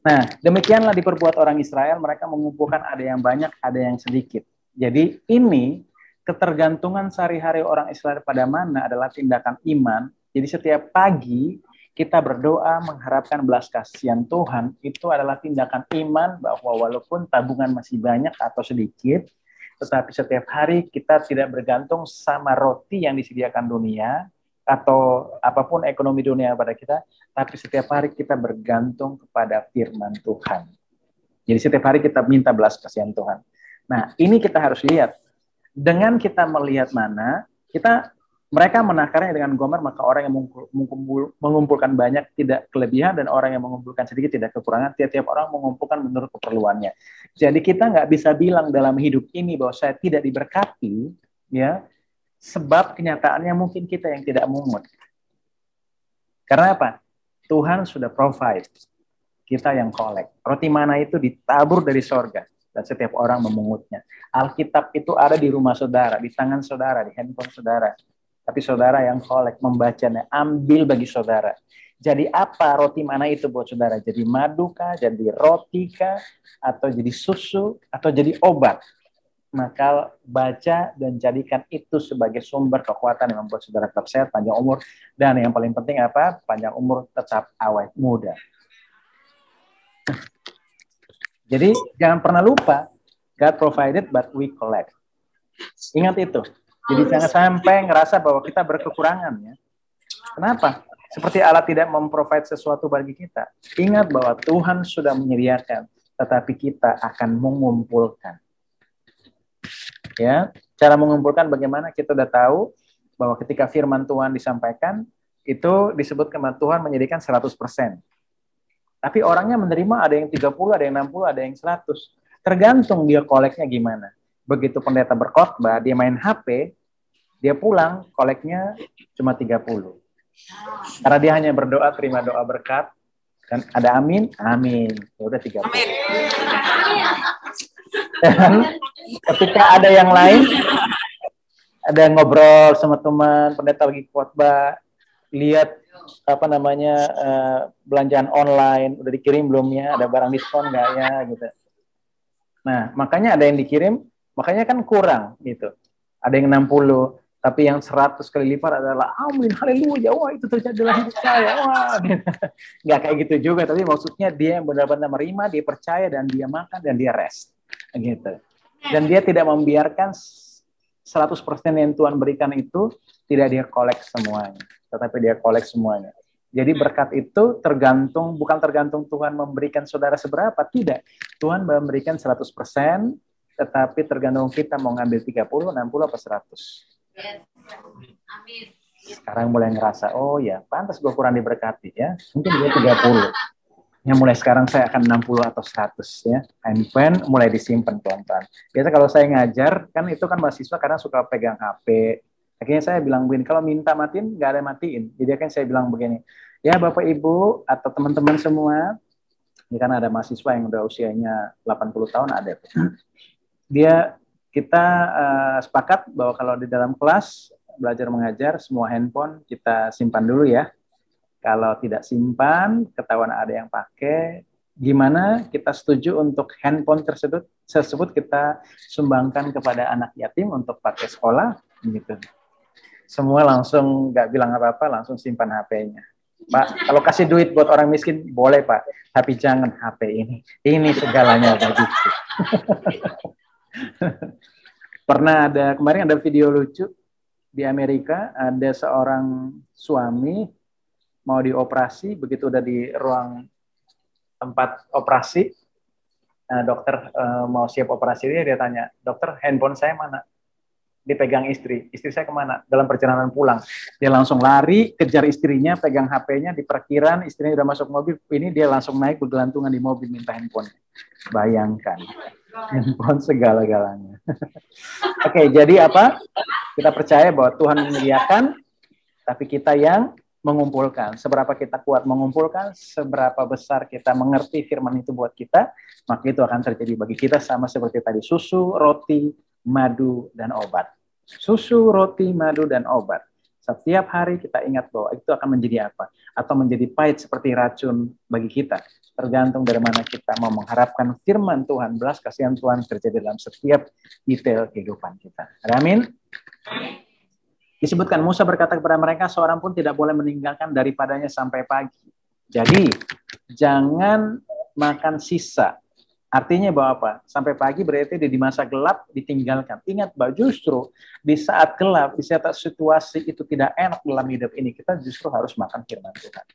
Nah, demikianlah diperbuat orang Israel, mereka mengumpulkan ada yang banyak, ada yang sedikit. Jadi ini ketergantungan sehari-hari orang Israel pada mana adalah tindakan iman. Jadi setiap pagi kita berdoa mengharapkan belas kasihan Tuhan, itu adalah tindakan iman bahwa walaupun tabungan masih banyak atau sedikit, tetapi setiap hari kita tidak bergantung sama roti yang disediakan dunia, atau apapun ekonomi dunia pada kita, tapi setiap hari kita bergantung kepada firman Tuhan. Jadi setiap hari kita minta belas kasihan Tuhan. Nah, ini kita harus lihat. Dengan kita melihat mana, mereka menakarnya dengan gomer, maka orang yang mengumpulkan banyak tidak kelebihan, dan orang yang mengumpulkan sedikit tidak kekurangan. Tiap-tiap orang mengumpulkan menurut keperluannya. Jadi kita nggak bisa bilang dalam hidup ini bahwa saya tidak diberkati, ya, sebab kenyataannya mungkin kita yang tidak mungut. Karena apa? Tuhan sudah provide, kita yang collect. Roti mana itu ditabur dari sorga, dan setiap orang memungutnya. Alkitab itu ada di rumah saudara, di tangan saudara, di handphone saudara. Tapi saudara yang collect, membacanya, ambil bagi saudara. Jadi apa roti mana itu buat saudara? Jadi madu kah, jadi roti kah, atau jadi susu, atau jadi obat? Maka baca dan jadikan itu sebagai sumber kekuatan yang membuat saudara tetap sehat, panjang umur, dan yang paling penting apa? Panjang umur, tetap awet muda. Jadi jangan pernah lupa, God provided but we collect. Ingat itu. Jadi jangan sampai ngerasa bahwa kita berkekurangan ya. Kenapa? Seperti Allah tidak memprovide sesuatu bagi kita. Ingat bahwa Tuhan sudah menyediakan, tetapi kita akan mengumpulkan. Ya, cara mengumpulkan bagaimana kita udah tahu bahwa ketika firman Tuhan disampaikan, itu disebutkan bahwa Tuhan menyediakan 100%. Tapi orangnya menerima ada yang 30, ada yang 60, ada yang 100. Tergantung dia koleknya gimana. Begitu pendeta berkhotbah, dia main HP, dia pulang, koleknya cuma 30. Karena dia hanya berdoa, terima doa berkat, dan ada amin, amin. Ya udah 30. Amin. Dan ketika ada yang lain, ada yang ngobrol sama teman, pendeta lagi khotbah, lihat belanjaan online, udah dikirim belum ya, ada barang diskon nggak ya, gitu. Nah, makanya ada yang dikirim, makanya kan kurang, gitu. Ada yang 60, tapi yang 100 kali lipat adalah amin, haleluya, wah itu terjadi dalam hidup saya, wah. Nggak kayak gitu juga, tapi maksudnya dia yang benar-benar menerima, dia percaya, dan dia makan, dan dia rest. Gitu. Dan dia tidak membiarkan 100% yang Tuhan berikan itu tidak dia kolek semuanya, tetapi dia kolek semuanya. Jadi berkat itu bukan tergantung Tuhan memberikan saudara seberapa, tidak. Tuhan memberikan 100%, tetapi tergantung kita mau ngambil 30, 60, apa 100. Amin. Sekarang mulai ngerasa, oh ya, pantas gue kurang diberkati ya. Mungkin dia 30. Ya mulai sekarang saya akan 60 atau 100 ya. Handphone mulai disimpan pelan-pelan. Biasa kalau saya ngajar, kan itu kan mahasiswa kadang suka pegang HP. Akhirnya saya bilang begini, kalau minta matiin, nggak ada matiin. Jadi akhirnya saya bilang begini, ya Bapak Ibu atau teman-teman semua, ini kan ada mahasiswa yang udah usianya 80 tahun ada. Kita sepakat bahwa kalau di dalam kelas belajar mengajar, semua handphone kita simpan dulu ya. Kalau tidak simpan, ketahuan ada yang pakai, gimana kita setuju untuk handphone tersebut kita sumbangkan kepada anak yatim untuk pakai sekolah, gitu. Semua langsung nggak bilang apa-apa, langsung simpan HP-nya. Pak, kalau kasih duit buat orang miskin, boleh Pak, tapi jangan HP ini. Ini segalanya bagiku. Kemarin ada video lucu di Amerika, ada seorang suami mau dioperasi, begitu udah di ruang tempat operasi, dokter mau siap operasi, dia tanya, dokter handphone saya mana? Dipegang istri saya kemana? Dalam perjalanan pulang. Dia langsung lari, kejar istrinya, pegang HP-nya, di parkiran, istrinya udah masuk mobil, ini dia langsung naik bergelantungan di mobil minta handphone. Bayangkan. Handphone segala-galanya. Oke, jadi apa? Kita percaya bahwa Tuhan menyediakan, tapi kita yang mengumpulkan. Seberapa kita kuat mengumpulkan, seberapa besar kita mengerti firman itu buat kita, maka itu akan terjadi bagi kita sama seperti tadi, susu, roti, madu, dan obat. Susu, roti, madu, dan obat. Setiap hari kita ingat bahwa itu akan menjadi apa? Atau menjadi pahit seperti racun bagi kita. Tergantung dari mana kita mau mengharapkan firman Tuhan, belas kasihan Tuhan terjadi dalam setiap detail kehidupan kita. Amin. Disebutkan Musa berkata kepada mereka, seorang pun tidak boleh meninggalkan daripadanya sampai pagi. Jadi jangan makan sisa. Artinya bahwa apa? Sampai pagi berarti di masa gelap ditinggalkan. Ingat bahwa justru di saat gelap, di saat situasi itu tidak enak dalam hidup ini, kita justru harus makan firman Tuhan.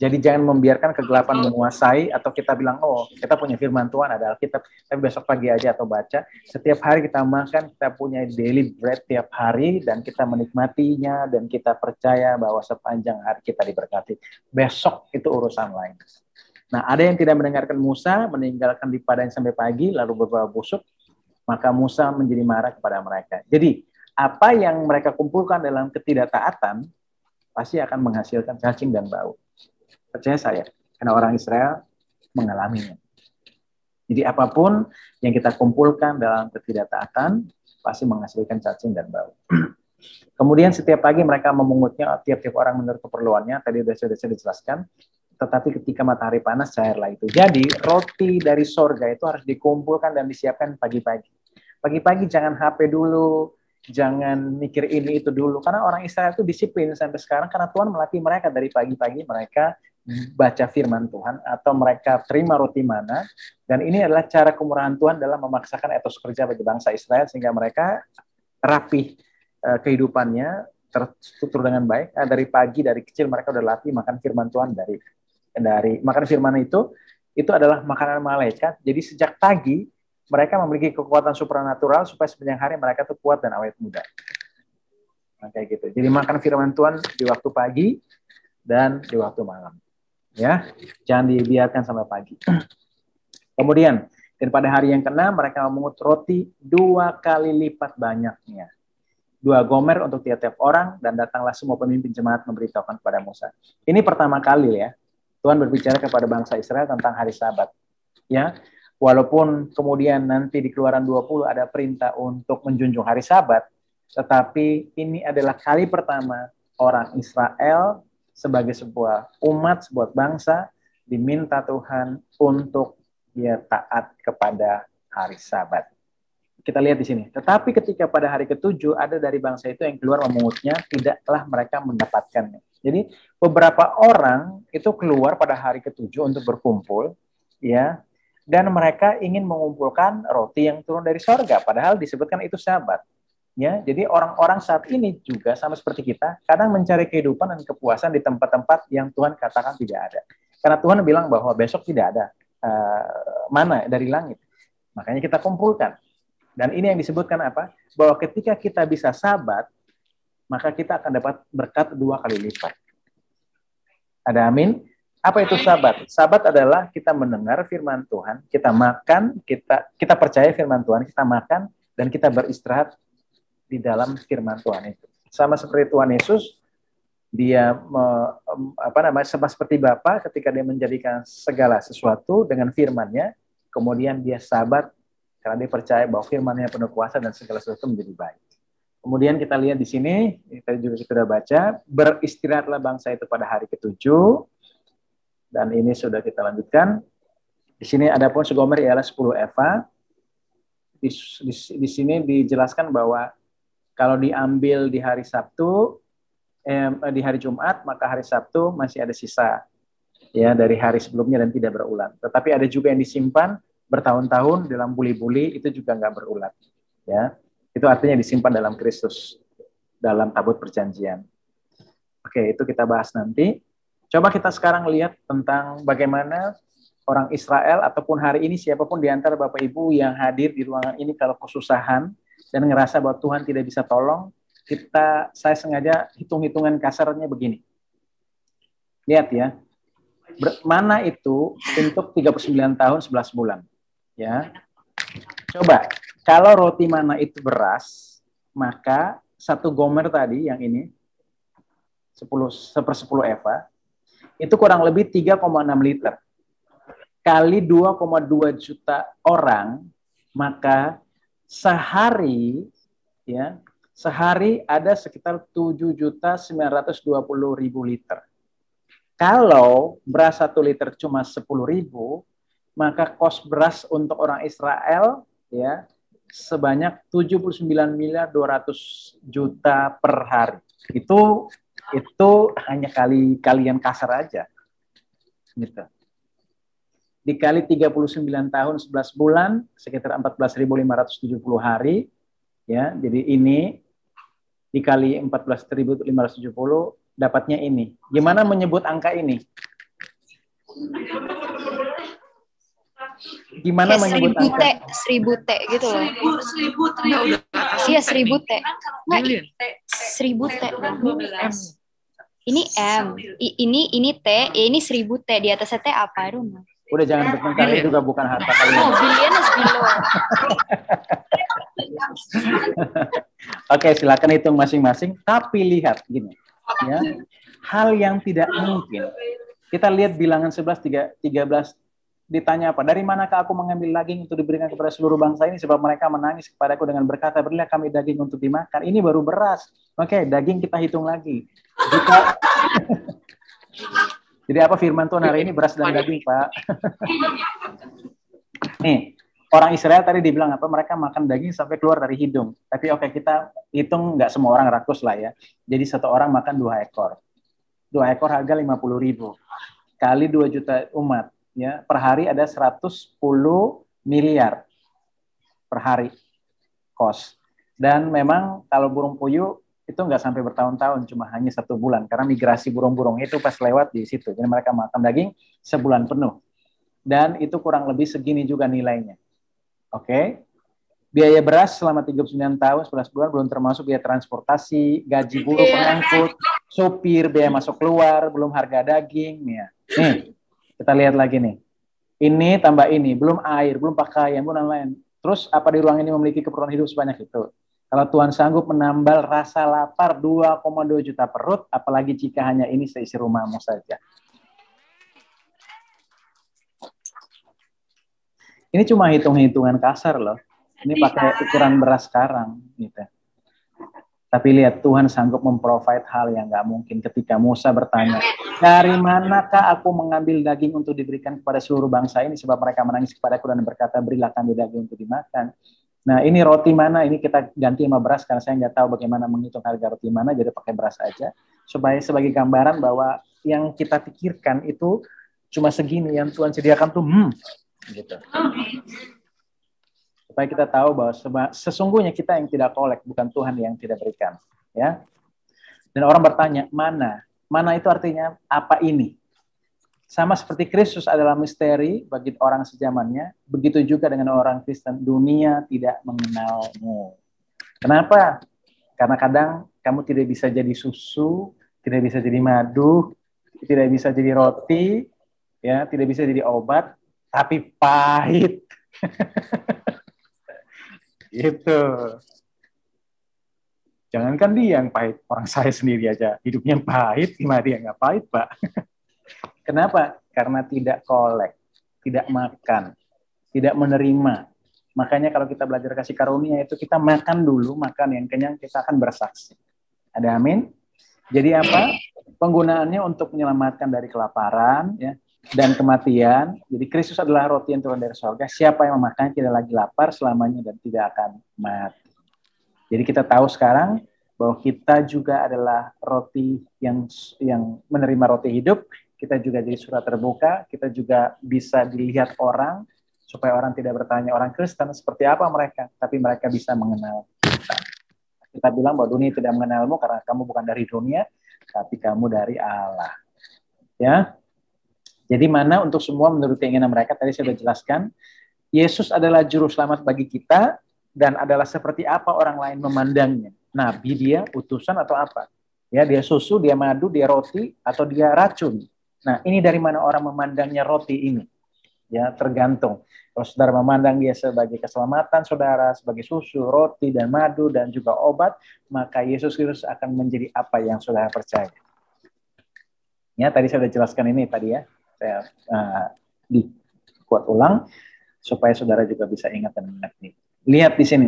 Jadi jangan membiarkan kegelapan menguasai atau kita bilang, oh kita punya firman Tuhan, ada Alkitab, tapi besok pagi aja atau baca. Setiap hari kita makan, kita punya daily bread tiap hari, dan kita menikmatinya, dan kita percaya bahwa sepanjang hari kita diberkati. Besok itu urusan lain. Nah, ada yang tidak mendengarkan Musa, meninggalkan di padang sampai pagi, lalu berbau busuk, maka Musa menjadi marah kepada mereka. Jadi, apa yang mereka kumpulkan dalam ketidaktaatan, pasti akan menghasilkan cacing dan bau. Percaya saya, karena orang Israel mengalaminya. Jadi apapun yang kita kumpulkan dalam ketidaktaatan, pasti menghasilkan cacing dan bau. Kemudian setiap pagi mereka memungutnya, tiap-tiap orang menurut keperluannya, tadi sudah saya dijelaskan, tetapi ketika matahari panas, cairlah itu. Jadi roti dari sorga itu harus dikumpulkan dan disiapkan pagi-pagi. Pagi-pagi jangan HP dulu, jangan mikir ini itu dulu, karena orang Israel itu disiplin sampai sekarang, karena Tuhan melatih mereka dari pagi-pagi mereka baca firman Tuhan atau mereka terima roti mana, dan ini adalah cara kemurahan Tuhan dalam memaksakan etos kerja bagi bangsa Israel sehingga mereka rapih kehidupannya, terstruktur dengan baik. Dari pagi, dari kecil mereka udah latih makan firman Tuhan, dari makan firman itu adalah makanan malaikat. Jadi sejak pagi mereka memiliki kekuatan supranatural supaya sepanjang hari mereka tuh kuat dan awet muda. Nah, kayak gitu. Jadi makan firman Tuhan di waktu pagi dan di waktu malam. Ya, jangan dibiarkan sampai pagi. Kemudian, dan pada hari yang ke-6 mereka memungut roti 2 kali lipat banyaknya. 2 gomer untuk tiap-tiap orang, dan datanglah semua pemimpin jemaat memberitahukan kepada Musa. Ini pertama kali ya, Tuhan berbicara kepada bangsa Israel tentang hari Sabat. Ya, walaupun kemudian nanti di Keluaran 20 ada perintah untuk menjunjung hari Sabat, tetapi ini adalah kali pertama orang Israel sebagai sebuah umat, sebuah bangsa, diminta Tuhan untuk dia taat kepada hari Sabat. Kita lihat di sini. Tetapi ketika pada hari ke-7 ada dari bangsa itu yang keluar memungutnya, tidaklah mereka mendapatkannya. Jadi beberapa orang itu keluar pada hari ke-7 untuk berkumpul, ya, dan mereka ingin mengumpulkan roti yang turun dari sorga, padahal disebutkan itu Sabat. Ya, jadi orang-orang saat ini juga sama seperti kita, kadang mencari kehidupan dan kepuasan di tempat-tempat yang Tuhan katakan tidak ada. Karena Tuhan bilang bahwa besok tidak ada mana dari langit. Makanya kita kumpulkan. Dan ini yang disebutkan apa? Bahwa ketika kita bisa Sabat, maka kita akan dapat berkat 2 kali lipat. Ada amin? Apa itu Sabat? Sabat adalah kita mendengar firman Tuhan, kita makan, kita percaya firman Tuhan, kita makan, dan kita beristirahat di dalam firman Tuhan itu. Sama seperti Tuhan Yesus, dia sama seperti Bapa ketika dia menjadikan segala sesuatu dengan firman-Nya, kemudian dia Sabat karena dia percaya bahwa firman-Nya penuh kuasa dan segala sesuatu menjadi baik. Kemudian kita lihat di sini, tadi juga kita sudah baca, beristirahatlah bangsa itu pada hari ke-7, dan ini sudah kita lanjutkan. Di sini adapun segomer ialah 10 eva. Di sini dijelaskan bahwa kalau diambil di hari Sabtu, di hari Jumat, maka hari Sabtu masih ada sisa ya dari hari sebelumnya dan tidak berulang. Tetapi ada juga yang disimpan bertahun-tahun dalam buli-buli, itu juga nggak berulang. Ya, itu artinya disimpan dalam Kristus, dalam tabut perjanjian. Oke, itu kita bahas nanti. Coba kita sekarang lihat tentang bagaimana orang Israel ataupun hari ini siapapun di antara Bapak Ibu yang hadir di ruangan ini kalau kesusahan dan ngerasa bahwa Tuhan tidak bisa tolong, saya sengaja hitung-hitungan kasarnya begini. Lihat ya, mana itu untuk 39 tahun 11 bulan. Ya. Coba, kalau roti mana itu beras, maka 1 gomer tadi yang ini, 1/10 eva, itu kurang lebih 3,6 liter. Kali 2,2 juta orang, maka sehari ada sekitar 7.920.000 liter. Kalau beras 1 liter cuma 10.000, maka kos beras untuk orang Israel ya sebanyak 79.200.000.000 per hari. Itu hanya kalian kasar aja. Gitu. Dikali 39 tahun 11 bulan sekitar 14.570 hari. Ya, jadi ini dikali 14.570 dapatnya ini. Gimana menyebut angka ini? Gimana menyebut angka? 1000 T gitu loh. 1000 triliun. Iya 1000 T. Nggak, 1000 T. Ini M. Ini T. Ini 1000 T. Di atasnya T apa? I don't know. Udah jangan bertengkar, itu juga bukan harta kalian. Oh, billion is below. Oke, silakan hitung masing-masing. Tapi lihat gini, ya, hal yang tidak mungkin. Kita lihat bilangan 11, 13. Ditanya apa? Dari manakah aku mengambil daging untuk diberikan kepada seluruh bangsa ini? Sebab mereka menangis kepadaku dengan berkata, berilah kami daging untuk dimakan. Ini baru beras. Oke, daging kita hitung lagi. Jadi apa firman Tuhan hari ini? Beras dan daging, Pak. Nih, orang Israel tadi dibilang apa? Mereka makan daging sampai keluar dari hidung. Tapi oke, kita hitung nggak semua orang rakus lah ya. Jadi 1 orang makan 2 ekor. 2 ekor harga 50.000. kali 2 juta umat, ya, per hari ada 110 miliar per hari cost. Dan memang kalau burung puyuh itu nggak sampai bertahun-tahun, cuma hanya 1 bulan, karena migrasi burung-burung itu pas lewat di situ. Jadi mereka makan daging sebulan penuh. Dan itu kurang lebih segini juga nilainya. Oke. Biaya beras selama 39 tahun, 11 bulan, belum termasuk biaya transportasi, gaji buruh pengangkut, sopir, biaya masuk keluar, belum harga daging. Ya. Nih, kita lihat lagi nih. Ini tambah ini, belum air, belum pakaian, belum lain-lain. Terus apa di ruang ini memiliki keperluan hidup sebanyak itu? Kalau Tuhan sanggup menambal rasa lapar 2,2 juta perut, apalagi jika hanya ini seisi rumahmu saja. Ini cuma hitung-hitungan kasar loh. Ini pakai ukuran beras sekarang. Gitu. Tapi lihat, Tuhan sanggup memprovide hal yang nggak mungkin ketika Musa bertanya, dari manakah aku mengambil daging untuk diberikan kepada seluruh bangsa ini, sebab mereka menangis kepadaku dan berkata, berilah kami daging untuk dimakan. Nah, ini roti mana? Ini kita ganti sama beras, karena saya nggak tahu bagaimana menghitung harga roti mana, jadi pakai beras aja. Supaya sebagai gambaran bahwa yang kita pikirkan itu cuma segini, yang Tuhan sediakan tuh, gitu. Supaya kita tahu bahwa sesungguhnya kita yang tidak kolek, bukan Tuhan yang tidak berikan. Ya. Dan orang bertanya, mana? Mana itu artinya apa ini? Sama seperti Kristus adalah misteri bagi orang sejamannya, begitu juga dengan orang Kristen. Dunia tidak mengenalmu. Kenapa? Karena kadang kamu tidak bisa jadi susu, tidak bisa jadi madu, tidak bisa jadi roti, ya, tidak bisa jadi obat, tapi pahit. Gitu. Jangankan dia yang pahit, orang saya sendiri aja hidupnya pahit, gimana dia nggak pahit, Pak? Kenapa? Karena tidak kolek, tidak makan, tidak menerima. Makanya kalau kita belajar kasih karunia itu kita makan dulu, makan yang kenyang, kita akan bersaksi. Ada amin? Jadi apa? Penggunaannya untuk menyelamatkan dari kelaparan, ya, dan kematian. Jadi Kristus adalah roti yang turun dari surga. Siapa yang memakannya tidak lagi lapar selamanya dan tidak akan mati. Jadi kita tahu sekarang bahwa kita juga adalah roti yang menerima roti hidup. Kita juga jadi surat terbuka. Kita juga bisa dilihat orang supaya orang tidak bertanya orang Kristen seperti apa mereka, tapi mereka bisa mengenal kita. Kita bilang bahwa dunia tidak mengenalmu karena kamu bukan dari dunia, tapi kamu dari Allah. Ya. Jadi mana untuk semua menurut keinginan mereka, tadi saya sudah jelaskan, Yesus adalah juru selamat bagi kita dan adalah seperti apa orang lain memandangnya. Nabi dia, utusan atau apa? Ya, dia susu, dia madu, dia roti, atau dia racun. Nah, ini dari mana orang memandangnya roti ini? Ya, tergantung. Kalau saudara memandang dia sebagai keselamatan saudara, sebagai susu, roti, dan madu, dan juga obat, maka Yesus Kristus akan menjadi apa yang saudara percaya. Ya, tadi saya sudah jelaskan ini tadi ya. Saya dikuat ulang supaya saudara juga bisa ingat dan mengerti. Lihat di sini.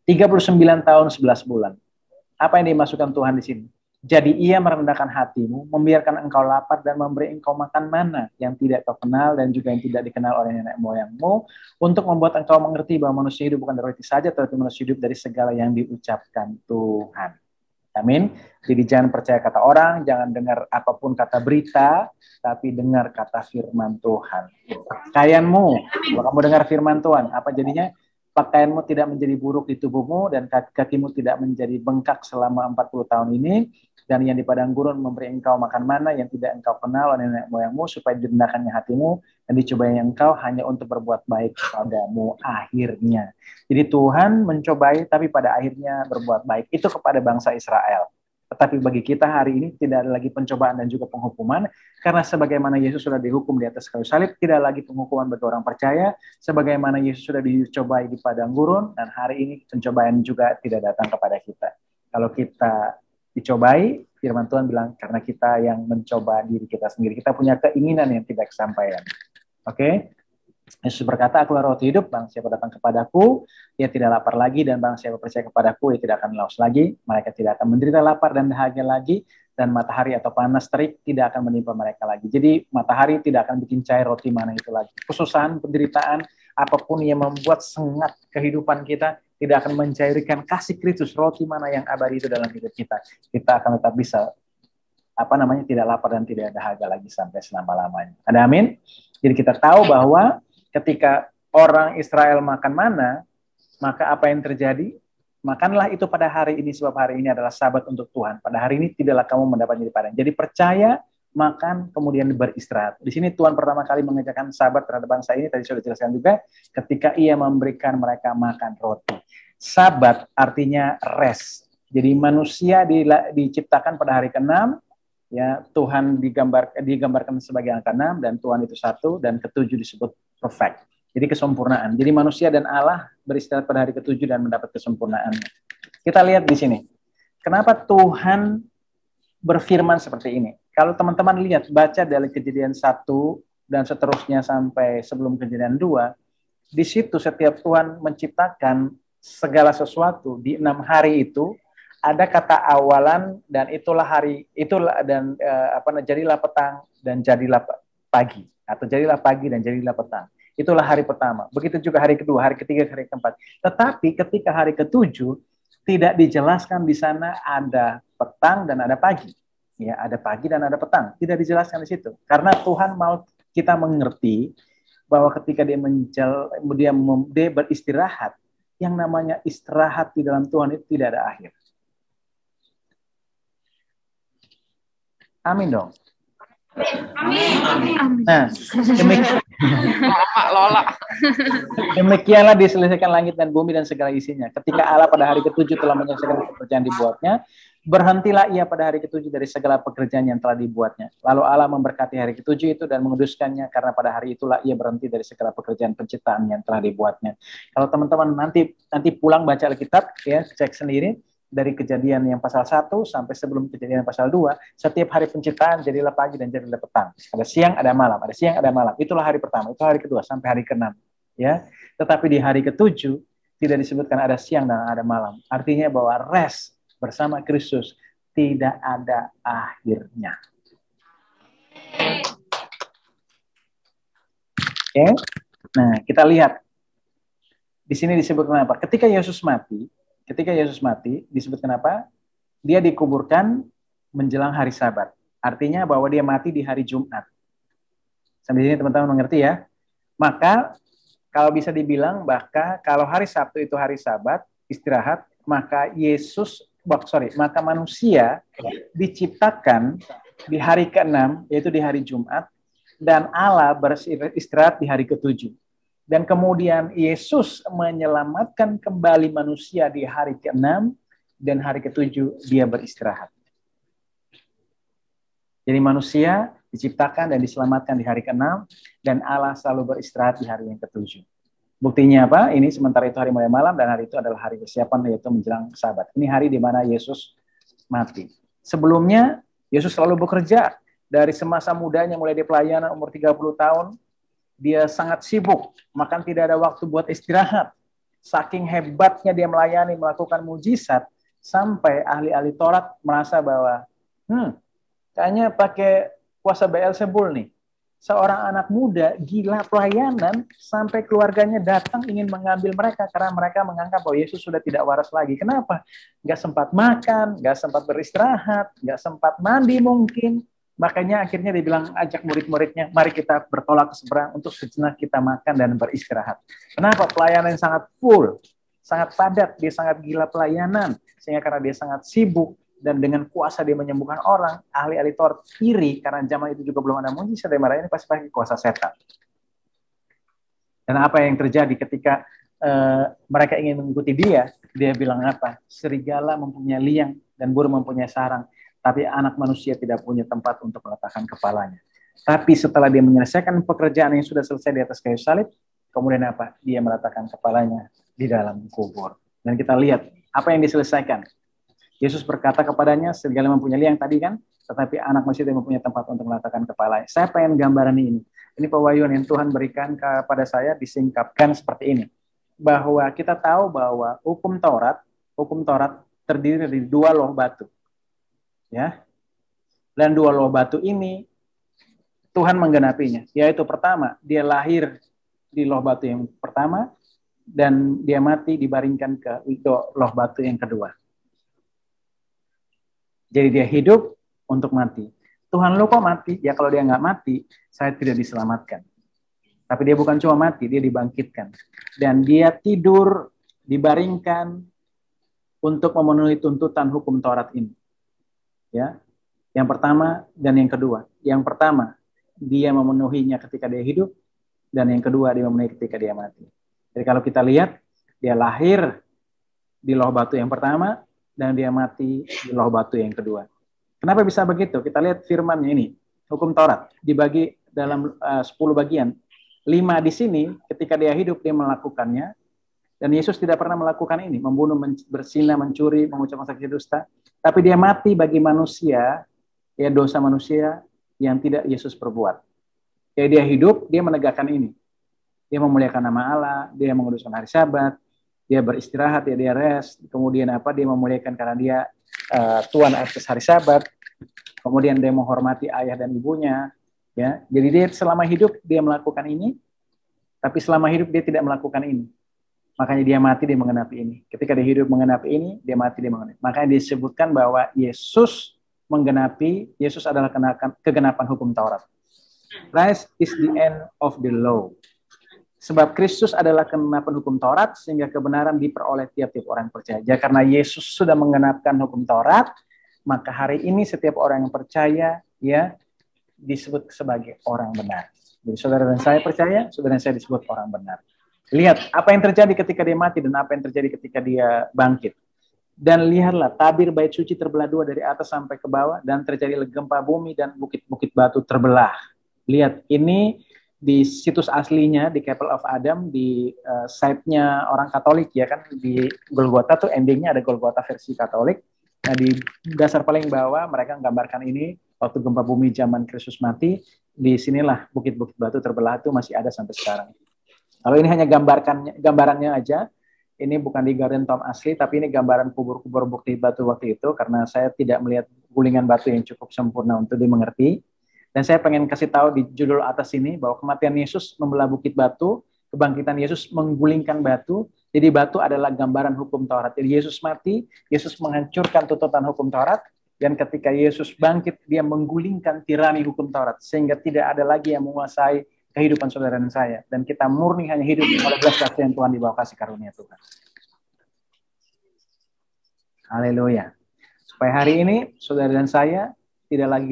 39 tahun 11 bulan. Apa yang dimasukkan Tuhan di sini? Jadi ia merendahkan hatimu, membiarkan engkau lapar dan memberi engkau makan mana yang tidak kau kenal dan juga yang tidak dikenal oleh nenek moyangmu, untuk membuat engkau mengerti bahwa manusia hidup bukan dari roti saja, tetapi manusia hidup dari segala yang diucapkan Tuhan. Amin. Jadi jangan percaya kata orang, jangan dengar apapun kata berita, tapi dengar kata firman Tuhan. Pakaianmu, kalau kamu dengar firman Tuhan, apa jadinya? Pakaianmu tidak menjadi buruk di tubuhmu dan kakimu tidak menjadi bengkak selama 40 tahun ini, dan yang di padang gurun memberi engkau makan mana yang tidak engkau kenal oleh nenek moyangmu, supaya direndahkannya hatimu dan dicobai engkau hanya untuk berbuat baik kepadamu akhirnya. Jadi Tuhan mencobai tapi pada akhirnya berbuat baik itu kepada bangsa Israel. Tetapi bagi kita hari ini tidak ada lagi pencobaan dan juga penghukuman, karena sebagaimana Yesus sudah dihukum di atas kayu salib, tidak lagi penghukuman bagi orang percaya, sebagaimana Yesus sudah dicobai di padang gurun, dan hari ini pencobaan juga tidak datang kepada kita. Kalau kita dicobai, firman Tuhan bilang, karena kita yang mencoba diri kita sendiri, kita punya keinginan yang tidak kesampaian. Oke? Yesus berkata, akulah roti hidup, barang siapa datang kepadaku, ia tidak lapar lagi, dan barang siapa percaya kepadaku, ia tidak akan haus lagi, mereka tidak akan menderita lapar dan dahaga lagi, dan matahari atau panas terik tidak akan menimpa mereka lagi. Jadi matahari tidak akan bikin cair roti mana itu lagi. Kesusahan, penderitaan, apapun yang membuat sengat kehidupan kita, tidak akan mencairkan kasih Kristus, roti mana yang abadi itu dalam hidup kita. Kita akan tetap bisa tidak lapar dan tidak dahaga lagi sampai selama-lamanya. Ada amin? Jadi kita tahu bahwa ketika orang Israel makan mana, maka apa yang terjadi? Makanlah itu pada hari ini, sebab hari ini adalah Sabat untuk Tuhan. Pada hari ini tidaklah kamu mendapatnya di padang. Jadi percaya, makan, kemudian beristirahat. Di sini Tuhan pertama kali mengerjakan Sabat terhadap bangsa ini, tadi sudah dijelaskan juga, ketika ia memberikan mereka makan roti. Sabat artinya rest. Jadi manusia diciptakan pada hari ke-6, ya, Tuhan digambarkan sebagai angka 6, dan Tuhan itu 1, dan ke-7 disebut perfect. Jadi kesempurnaan. Jadi manusia dan Allah beristirahat pada hari ke-7 dan mendapat kesempurnaannya. Kita lihat di sini. Kenapa Tuhan berfirman seperti ini? Kalau teman-teman lihat, baca dari Kejadian 1 dan seterusnya sampai sebelum Kejadian 2, di situ setiap Tuhan menciptakan segala sesuatu di 6 hari itu, ada kata awalan, dan jadilah petang dan jadilah pagi, atau jadilah pagi dan jadilah petang. Itulah hari pertama. Begitu juga hari kedua, hari ketiga, hari keempat. Tetapi ketika hari ke-7 tidak dijelaskan di sana ada petang dan ada pagi. Ya, ada pagi dan ada petang. Tidak dijelaskan di situ. Karena Tuhan mau kita mengerti bahwa ketika dia beristirahat, yang namanya istirahat di dalam Tuhan itu tidak ada akhir. Amin dong. Amin. Nah, demikianlah diselesaikan langit dan bumi dan segala isinya. Ketika Allah pada hari ke-7 telah menyelesaikan pekerjaan dibuatnya, berhentilah ia pada hari ke-7 dari segala pekerjaan yang telah dibuatnya. Lalu Allah memberkati hari ke-7 itu dan menguduskannya, karena pada hari itulah ia berhenti dari segala pekerjaan penciptaan yang telah dibuatnya. Kalau teman-teman nanti pulang baca Alkitab, ya, cek sendiri. Dari Kejadian yang pasal 1 sampai sebelum Kejadian pasal 2, setiap hari penciptaan jadilah pagi dan jadilah petang. Ada siang, ada malam, ada siang, ada malam. Itulah hari pertama, itu hari kedua sampai hari ke-6. Ya. Tetapi di hari ke-7 tidak disebutkan ada siang dan ada malam. Artinya bahwa rest bersama Kristus tidak ada akhirnya. Oke. Nah, kita lihat. Di sini disebutkan apa? Ketika Yesus mati, disebutkan apa? Dia dikuburkan menjelang hari Sabat. Artinya bahwa dia mati di hari Jumat. Sampai sini teman-teman mengerti ya? Maka kalau bisa dibilang bahkan kalau hari Sabtu itu hari Sabat, istirahat, maka maka manusia diciptakan di hari ke-6, yaitu di hari Jumat, dan Allah beristirahat di hari ke-7. Dan kemudian Yesus menyelamatkan kembali manusia di hari ke-6, dan hari ke-7 dia beristirahat. Jadi manusia diciptakan dan diselamatkan di hari ke-6, dan Allah selalu beristirahat di hari yang ke-7. Buktinya apa? Ini sementara itu hari mulai malam, dan hari itu adalah hari persiapan, yaitu menjelang Sabat. Ini hari di mana Yesus mati. Sebelumnya, Yesus selalu bekerja. Dari semasa mudanya, mulai di pelayanan umur 30 tahun, dia sangat sibuk, bahkan tidak ada waktu buat istirahat. Saking hebatnya dia melayani, melakukan mujizat, sampai ahli-ahli Taurat merasa bahwa, kayaknya pakai kuasa Beelzebul nih. Seorang anak muda gila pelayanan, sampai keluarganya datang ingin mengambil mereka, karena mereka menganggap bahwa Yesus sudah tidak waras lagi. Kenapa? Nggak sempat makan, nggak sempat beristirahat, nggak sempat mandi mungkin. Makanya akhirnya dibilang ajak murid-muridnya, mari kita bertolak ke seberang untuk sejenak kita makan dan beristirahat. Kenapa? Pelayanan yang sangat full, sangat padat, dia sangat gila pelayanan. Sehingga karena dia sangat sibuk, dan dengan kuasa dia menyembuhkan orang, ahli-ahli Taurat iri, karena zaman itu juga belum ada mujizat, dari marah ini pasti pakai kuasa setan. Dan apa yang terjadi ketika mereka ingin mengikuti dia bilang apa? Serigala mempunyai liang dan burung mempunyai sarang, tapi anak manusia tidak punya tempat untuk meletakkan kepalanya. Tapi setelah dia menyelesaikan pekerjaan yang sudah selesai di atas kayu salib, kemudian apa? Dia meletakkan kepalanya di dalam kubur. Dan kita lihat apa yang diselesaikan. Yesus berkata kepadanya, serigala mempunyai liang tadi kan, tetapi anak manusia tidak mempunyai tempat untuk meletakkan kepalanya. Saya pengen gambaran ini. Ini pewahyuan yang Tuhan berikan kepada saya, disingkapkan seperti ini. Bahwa kita tahu bahwa hukum Taurat terdiri dari 2 loh batu. Ya, dan 2 loh batu ini Tuhan menggenapinya, yaitu pertama dia lahir di loh batu yang pertama, dan dia mati dibaringkan ke loh batu yang kedua. Jadi dia hidup untuk mati. Tuhan lu kok mati? Ya kalau dia nggak mati, saya tidak diselamatkan. Tapi dia bukan cuma mati, dia dibangkitkan. Dan dia tidur, dibaringkan untuk memenuhi tuntutan hukum Taurat ini. Ya, yang pertama dan yang kedua. Yang pertama, dia memenuhinya ketika dia hidup, dan yang kedua dia memenuhi ketika dia mati. Jadi kalau kita lihat, dia lahir di loh batu yang pertama, dan dia mati di loh batu yang kedua. Kenapa bisa begitu? Kita lihat firman-nya ini. Hukum Taurat dibagi dalam 10 bagian. 5 di sini, ketika dia hidup, dia melakukannya. Dan Yesus tidak pernah melakukan ini. Membunuh, berzina, mencuri, mengucapkan saksi dusta. Tapi dia mati bagi manusia, ya dosa manusia yang tidak Yesus perbuat. Ya dia hidup, dia menegakkan ini. Dia memuliakan nama Allah, dia menguduskan hari Sabat, dia beristirahat, ya dia rest. Kemudian dia memuliakan karena dia Tuhan atas hari Sabat. Kemudian dia menghormati ayah dan ibunya. Ya, jadi dia selama hidup dia melakukan ini, tapi selama hidup dia tidak melakukan ini. Makanya dia mati, dia menggenapi ini. Ketika dia hidup menggenapi ini, dia mati, dia menggenapi. Makanya disebutkan bahwa Yesus menggenapi, Yesus adalah kegenapan hukum Taurat. Christ is the end of the law. Sebab Kristus adalah kegenapan hukum Taurat, sehingga kebenaran diperoleh tiap-tiap orang yang percaya. Jadi karena Yesus sudah menggenapkan hukum Taurat, maka hari ini setiap orang yang percaya, ya, disebut sebagai orang benar. Jadi saudara dan saya percaya, saudara dan saya disebut orang benar. Lihat apa yang terjadi ketika dia mati dan apa yang terjadi ketika dia bangkit. Dan lihatlah, tabir bait suci terbelah dua dari atas sampai ke bawah, dan terjadi gempa bumi dan bukit-bukit batu terbelah. Lihat, ini di situs aslinya di Chapel of Adam, di site-nya orang Katolik, ya kan, di Golgota tuh endingnya ada Golgota versi Katolik. Nah di dasar paling bawah mereka menggambarkan ini waktu gempa bumi zaman Kristus mati. Di sinilah bukit-bukit batu terbelah itu masih ada sampai sekarang. Kalau ini hanya gambarannya aja, ini bukan di Garden Tomb asli, tapi ini gambaran kubur-kubur bukti batu waktu itu, karena saya tidak melihat gulingan batu yang cukup sempurna untuk dimengerti. Dan saya pengen kasih tahu di judul atas ini bahwa kematian Yesus membelah bukit batu, kebangkitan Yesus menggulingkan batu. Jadi batu adalah gambaran hukum Taurat. Jadi Yesus mati, Yesus menghancurkan tuntutan hukum Taurat, dan ketika Yesus bangkit, dia menggulingkan tirani hukum Taurat, sehingga tidak ada lagi yang menguasai kehidupan saudara dan saya. Dan kita murni hanya hidup oleh belas kasihan Tuhan di bawah kasih karunia Tuhan. Haleluya. Supaya hari ini saudara dan saya tidak lagi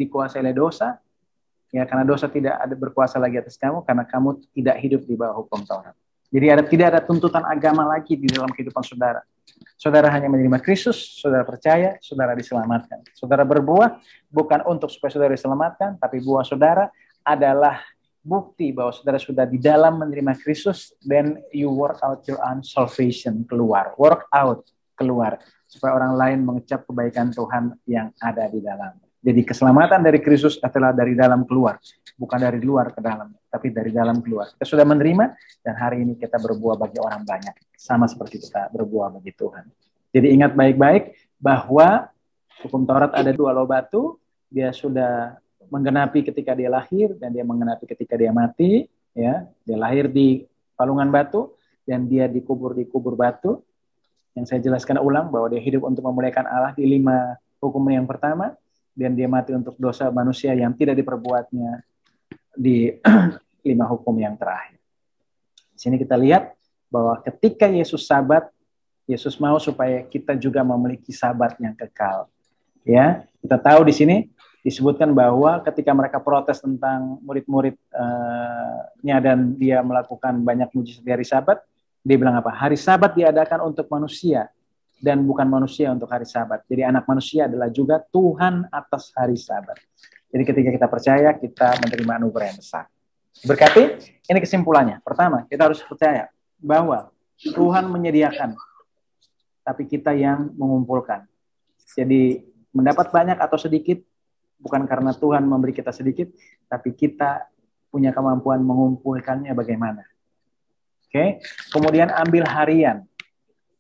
dikuasai oleh dosa, ya, karena dosa tidak ada berkuasa lagi atas kamu, karena kamu tidak hidup di bawah hukum Taurat. Jadi tidak ada tuntutan agama lagi di dalam kehidupan saudara. Saudara hanya menerima Kristus, saudara percaya, saudara diselamatkan. Saudara berbuah bukan untuk supaya saudara diselamatkan, tapi buah saudara adalah bukti bahwa saudara sudah di dalam menerima Kristus. Then you work out your own salvation, keluar. Work out, keluar. Supaya orang lain mengecap kebaikan Tuhan yang ada di dalam. Jadi keselamatan dari Kristus adalah dari dalam keluar. Bukan dari luar ke dalam, tapi dari dalam keluar. Kita sudah menerima, dan hari ini kita berbuah bagi orang banyak. Sama seperti kita berbuah bagi Tuhan. Jadi ingat baik-baik bahwa hukum Taurat ada 2 loh batu. Dia sudah menggenapi ketika dia lahir, dan dia menggenapi ketika dia mati. Ya, dia lahir di palungan batu, dan dia dikubur di kubur batu. Yang saya jelaskan ulang bahwa dia hidup untuk memuliakan Allah di 5 hukum yang pertama, dan dia mati untuk dosa manusia yang tidak diperbuatnya di 5 hukum yang terakhir. Di sini kita lihat bahwa ketika Yesus sabat, Yesus mau supaya kita juga memiliki sabat yang kekal. Ya, kita tahu di sini disebutkan bahwa ketika mereka protes tentang murid-muridnya dan dia melakukan banyak mujizat di hari Sabat, dia bilang apa? Hari Sabat diadakan untuk manusia dan bukan manusia untuk hari Sabat. Jadi anak manusia adalah juga Tuhan atas hari Sabat. Jadi ketika kita percaya, kita menerima anugerah yang besar. Berkati, ini kesimpulannya. Pertama, kita harus percaya bahwa Tuhan menyediakan, tapi kita yang mengumpulkan. Jadi mendapat banyak atau sedikit, bukan karena Tuhan memberi kita sedikit, tapi kita punya kemampuan mengumpulkannya bagaimana. Oke. Kemudian ambil harian.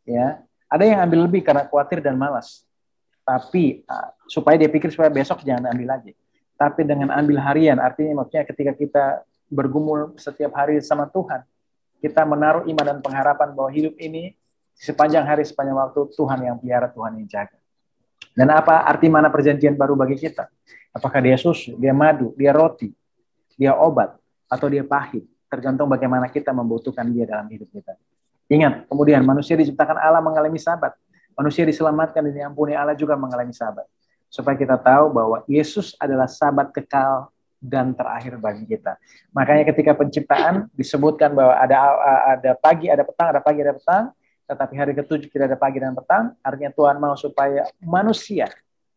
Ya, ada yang ambil lebih karena khawatir dan malas. Tapi supaya dia pikir supaya besok jangan ambil lagi. Tapi dengan ambil harian, artinya maksudnya ketika kita bergumul setiap hari sama Tuhan, kita menaruh iman dan pengharapan bahwa hidup ini sepanjang hari, sepanjang waktu Tuhan yang pelihara, Tuhan yang jaga. Dan apa arti mana perjanjian baru bagi kita? Apakah dia susu, dia madu, dia roti, dia obat, atau dia pahit? Tergantung bagaimana kita membutuhkan dia dalam hidup kita. Ingat, kemudian manusia diciptakan Allah mengalami sabat. Manusia diselamatkan dan diampuni Allah juga mengalami sabat. Supaya kita tahu bahwa Yesus adalah sabat kekal dan terakhir bagi kita. Makanya ketika penciptaan disebutkan bahwa ada pagi, ada petang, ada pagi, ada petang, tetapi hari ketujuh tidak ada pagi dan petang, artinya Tuhan mau supaya manusia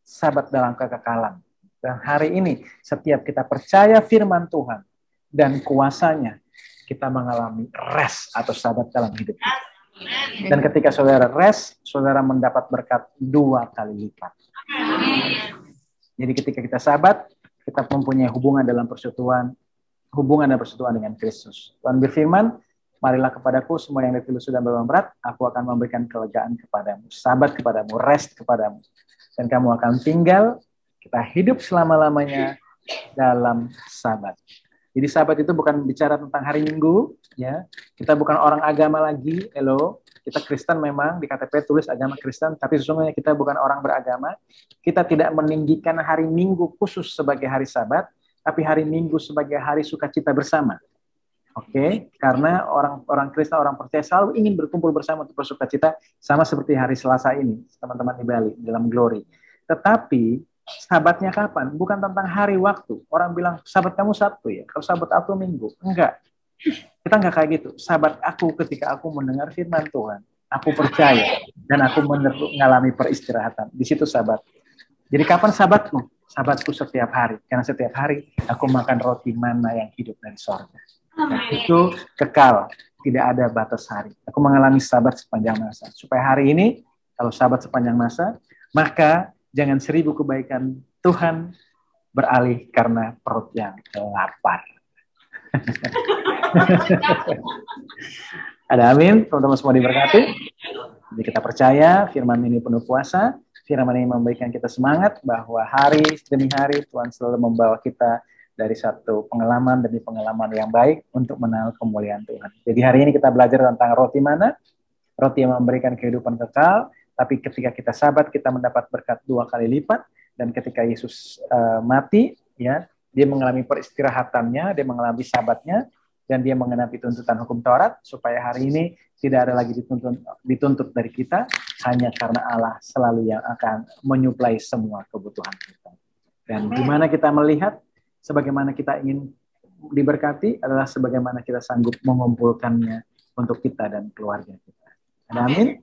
sabat dalam kekekalan. Dan hari ini setiap kita percaya firman Tuhan dan kuasanya, kita mengalami rest atau sabat dalam hidup kita. Dan ketika saudara rest, saudara mendapat berkat 2 kali lipat. Jadi ketika kita sabat, kita mempunyai hubungan dalam persekutuan dengan Kristus. Tuhan berfirman, marilah kepadaku semua yang letih lesu dan beban berat, aku akan memberikan kelegaan kepadamu, sabat kepadamu, rest kepadamu. Dan kamu akan tinggal, kita hidup selama-lamanya dalam sabat. Jadi sabat itu bukan bicara tentang hari Minggu, ya. Kita bukan orang agama lagi, kita Kristen memang, di KTP tulis agama Kristen, tapi sesungguhnya kita bukan orang beragama. Kita tidak meninggikan hari Minggu khusus sebagai hari sabat, tapi hari Minggu sebagai hari sukacita bersama. Oke, karena orang Kristen, orang percaya selalu ingin berkumpul bersama untuk bersukacita, sama seperti hari Selasa ini, teman-teman di Bali, dalam Glory. Tetapi sabatnya kapan? Bukan tentang hari waktu. Orang bilang, sabat kamu Sabtu ya, kalau sabat aku Minggu. Enggak. Kita enggak kayak gitu. Sabat aku ketika aku mendengar firman Tuhan. Aku percaya. Dan aku mengalami peristirahatan. Di situ sabat. Jadi kapan sabatku? Sabatku setiap hari. Karena setiap hari aku makan roti mana yang hidup dari sorga. Dan itu kekal. Tidak ada batas hari. Aku mengalami sabat sepanjang masa. Supaya hari ini, kalau sabat sepanjang masa, maka jangan 1000 kebaikan Tuhan beralih karena perut yang lapar. Ada amin, teman-teman semua diberkati. Jadi kita percaya firman ini penuh kuasa, firman ini memberikan kita semangat bahwa hari demi hari Tuhan selalu membawa kita dari satu pengalaman demi pengalaman yang baik untuk mengenal kemuliaan Tuhan. Jadi hari ini kita belajar tentang roti mana, roti yang memberikan kehidupan kekal. Tapi ketika kita sabat, kita mendapat berkat 2 kali lipat. Dan ketika Yesus mati, ya, dia mengalami peristirahatannya, dia mengalami sabatnya, dan dia mengenapi tuntutan hukum Taurat, supaya hari ini tidak ada lagi dituntut dari kita, hanya karena Allah selalu yang akan menyuplai semua kebutuhan kita. Dan di mana kita melihat, sebagaimana kita ingin diberkati, adalah sebagaimana kita sanggup mengumpulkannya untuk kita dan keluarga kita. Amin.